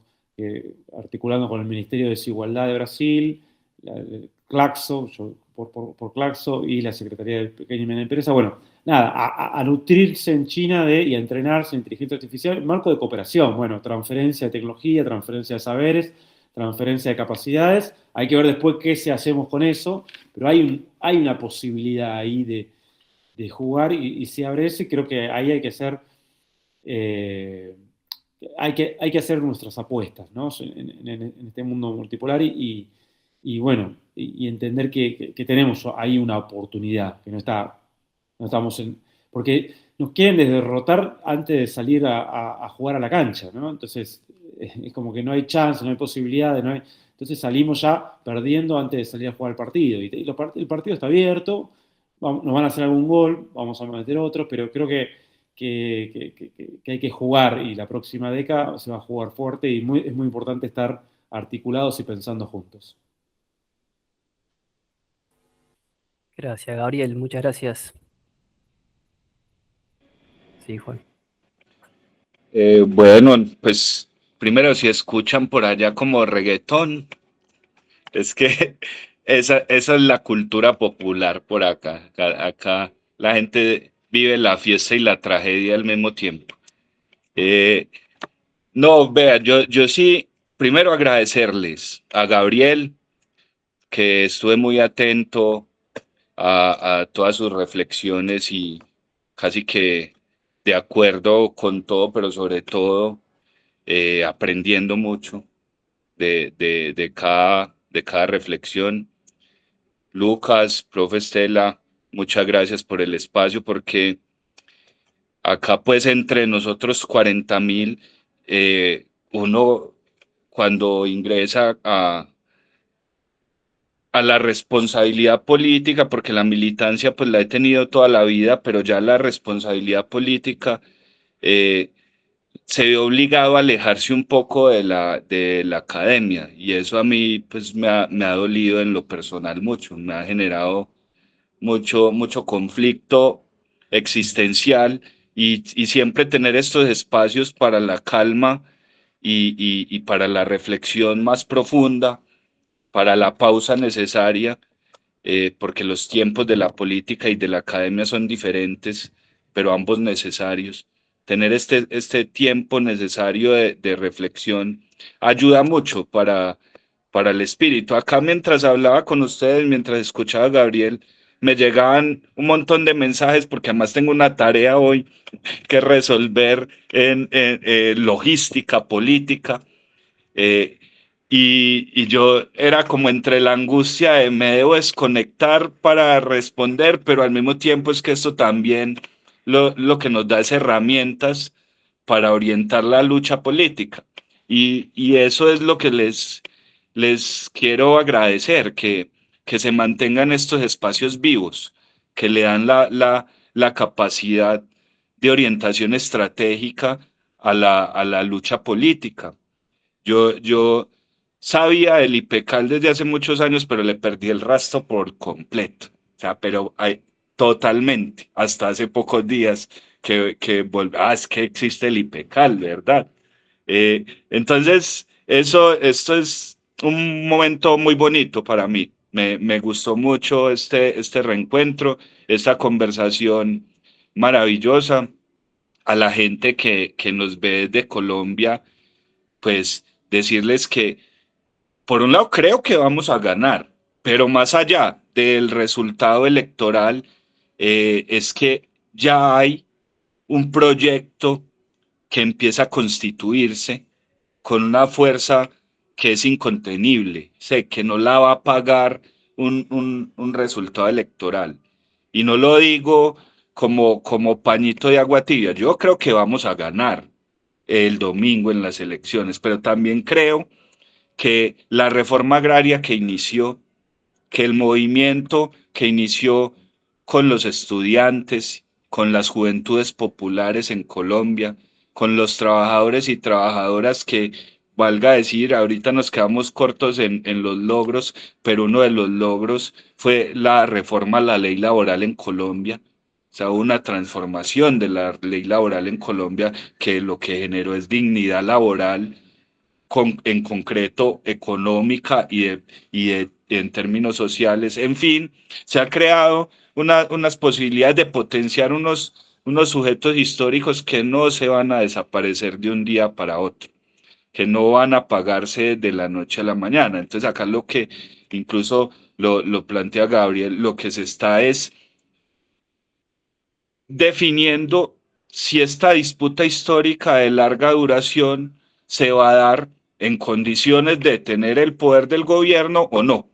articulando con el Ministerio de Desigualdad de Brasil, el Claxo, por Claxo, y la Secretaría de Pequeña y Mediana Empresa. Bueno, nada, a nutrirse en China y a entrenarse en inteligencia artificial, marco de cooperación, bueno, transferencia de tecnología, transferencia de saberes, transferencia de capacidades. Hay que ver después qué se hacemos con eso, pero hay una posibilidad ahí de jugar y se abre eso, y creo que ahí hay que hacer hay que hacer nuestras apuestas, ¿no? En este mundo multipolar bueno, y entender que tenemos ahí una oportunidad, que no estamos en... Porque nos quieren derrotar antes de salir a jugar a la cancha, ¿no? Entonces, es como que no hay chance, no hay posibilidades, entonces salimos ya perdiendo antes de salir a jugar el partido. Y el partido está abierto, nos van a hacer algún gol, vamos a meter otros, pero creo que hay que jugar, y la próxima década se va a jugar fuerte, y es muy importante estar articulados y pensando juntos. Gracias, Gabriel, muchas gracias. Sí, Juan. Bueno, pues primero, si escuchan por allá como reggaetón, es que esa es la cultura popular por acá. Acá la gente vive la fiesta y la tragedia al mismo tiempo. No, vea, yo sí, primero agradecerles a Gabriel, que estuve muy atento a todas sus reflexiones y casi que de acuerdo con todo, pero sobre todo aprendiendo mucho de cada reflexión. Lucas, profe Estela, muchas gracias por el espacio, porque acá pues entre nosotros 40.000, uno cuando ingresa a la responsabilidad política, porque la militancia pues la he tenido toda la vida, pero ya la responsabilidad política, se ve obligado a alejarse un poco de la academia, y eso a mí pues me ha dolido en lo personal mucho, me ha generado mucho conflicto existencial, y siempre tener estos espacios para la calma y para la reflexión más profunda, para la pausa necesaria, porque los tiempos de la política y de la academia son diferentes, pero ambos necesarios. Tener este tiempo necesario de reflexión ayuda mucho para el espíritu. Acá mientras hablaba con ustedes, mientras escuchaba a Gabriel, me llegaban un montón de mensajes porque además tengo una tarea hoy que resolver en logística, política. eh, y yo era como entre la angustia de me debo desconectar para responder, pero al mismo tiempo es que esto también lo que nos da es herramientas para orientar la lucha política. Y eso es lo que les quiero agradecer, que se mantengan estos espacios vivos, que le dan la capacidad de orientación estratégica a la lucha política. Yo sabía del IPECAL desde hace muchos años, pero le perdí el rastro por completo. O sea, pero totalmente, hasta hace pocos días que volví, es que existe el IPECAL, ¿verdad? Entonces, esto es un momento muy bonito para mí. Me gustó mucho este reencuentro, esta conversación maravillosa. A la gente que nos ve de Colombia, pues decirles que, por un lado, creo que vamos a ganar, pero más allá del resultado electoral, es que ya hay un proyecto que empieza a constituirse con una fuerza que es incontenible, sé que no la va a pagar un resultado electoral. Y no lo digo como pañito de agua tibia, yo creo que vamos a ganar el domingo en las elecciones, pero también creo que la reforma agraria que inició, que el movimiento que inició con los estudiantes, con las juventudes populares en Colombia, con los trabajadores y trabajadoras que, valga decir, ahorita nos quedamos cortos en los logros, pero uno de los logros fue la reforma a la ley laboral en Colombia. O sea, hubo una transformación de la ley laboral en Colombia que lo que generó es dignidad laboral, en concreto económica en términos sociales. En fin, se ha creado unas posibilidades de potenciar unos sujetos históricos que no se van a desaparecer de un día para otro, que no van a apagarse de la noche a la mañana. Entonces acá lo que incluso lo plantea Gabriel, lo que se está es definiendo si esta disputa histórica de larga duración se va a dar en condiciones de tener el poder del gobierno o no.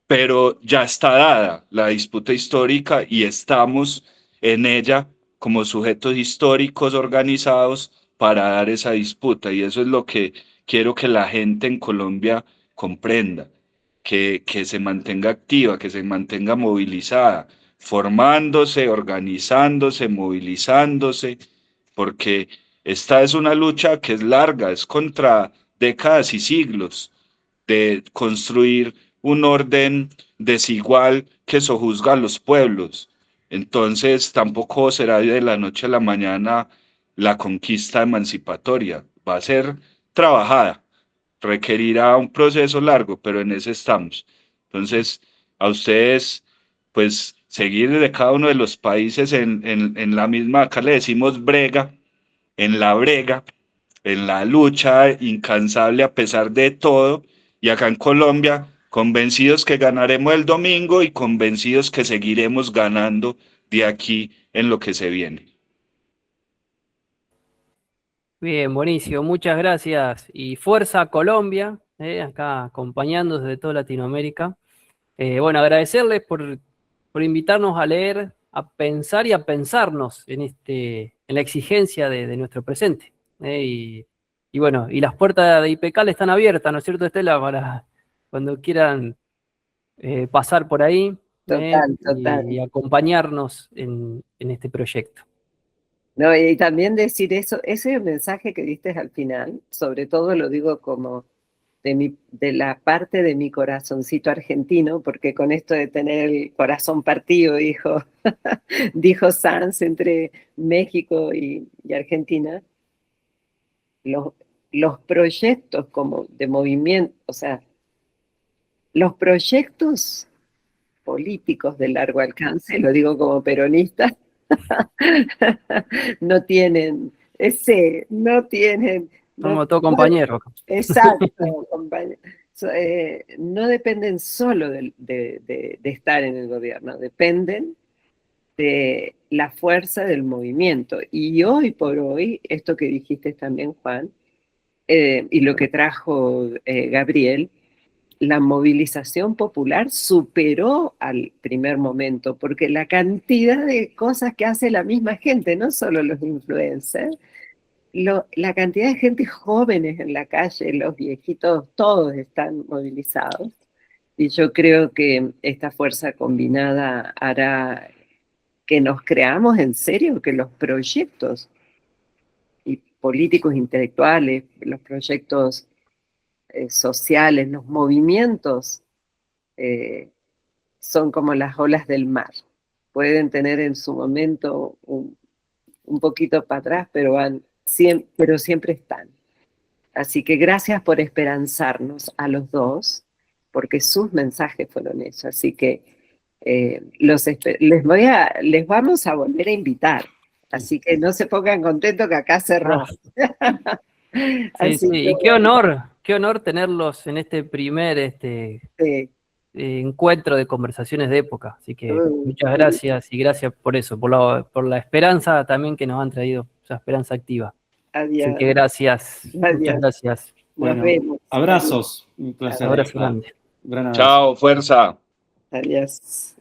Pero ya está dada la disputa histórica y estamos en ella como sujetos históricos organizados para dar esa disputa. Y eso es lo que quiero que la gente en Colombia comprenda, que se mantenga activa, que se mantenga movilizada, formándose, organizándose, movilizándose, porque esta es una lucha que es larga, es contra décadas y siglos de construir un orden desigual que sojuzga a los pueblos. Entonces tampoco será de la noche a la mañana la conquista emancipatoria, va a ser trabajada, requerirá un proceso largo, pero en ese estamos. Entonces, a ustedes, pues, seguir desde cada uno de los países en la misma, acá le decimos brega, en la brega, en la lucha incansable a pesar de todo, y acá en Colombia, convencidos que ganaremos el domingo y convencidos que seguiremos ganando de aquí en lo que se viene. Bien, buenísimo, muchas gracias. Y fuerza Colombia, acá acompañando desde toda Latinoamérica. Bueno, agradecerles por invitarnos a leer, a pensar y a pensarnos en la exigencia de nuestro presente. Y bueno, y las puertas de IPECAL están abiertas, ¿no es cierto, Estela? Para cuando quieran pasar por ahí Total, total. y acompañarnos en este proyecto. No, y también decir eso, ese mensaje que diste al final, sobre todo lo digo como de la parte de mi corazoncito argentino, porque con esto de tener el corazón partido, dijo Sanz, entre México y Argentina, los, los proyectos como de movimiento, o sea, los proyectos políticos de largo alcance, lo digo como peronista, no tienen no tienen, no, Somos todos compañeros. exacto, compañero. No dependen solo de estar en el gobierno, dependen de la fuerza del movimiento. Y hoy por hoy, esto que dijiste también, Juan, y lo que trajo Gabriel, la movilización popular superó al primer momento, porque la cantidad de cosas que hace la misma gente, no solo los influencers, la cantidad de gente jóvenes en la calle, los viejitos, todos están movilizados. Y yo creo que esta fuerza combinada hará que nos creamos en serio que los proyectos y políticos intelectuales, los proyectos sociales, los movimientos, eh, son como las olas del mar. Pueden tener en su momento un poquito para atrás, pero siempre están. Así que gracias por esperanzarnos a los dos, porque sus mensajes fueron eso. Así que les vamos a volver a invitar. Así que no se pongan contentos que acá cerró. Sí, Así sí, que, y qué honor tenerlos en este primer sí. encuentro de conversaciones de época. Así que Mm, muchas gracias y gracias por eso, por la esperanza también que nos han traído, esa esperanza activa. Así Adiós. que gracias, muchas Adiós. gracias. Nos Bueno, vemos. abrazos. Un Un placer. abrazo grande. Gran abrazo. Chao, fuerza. Adiós.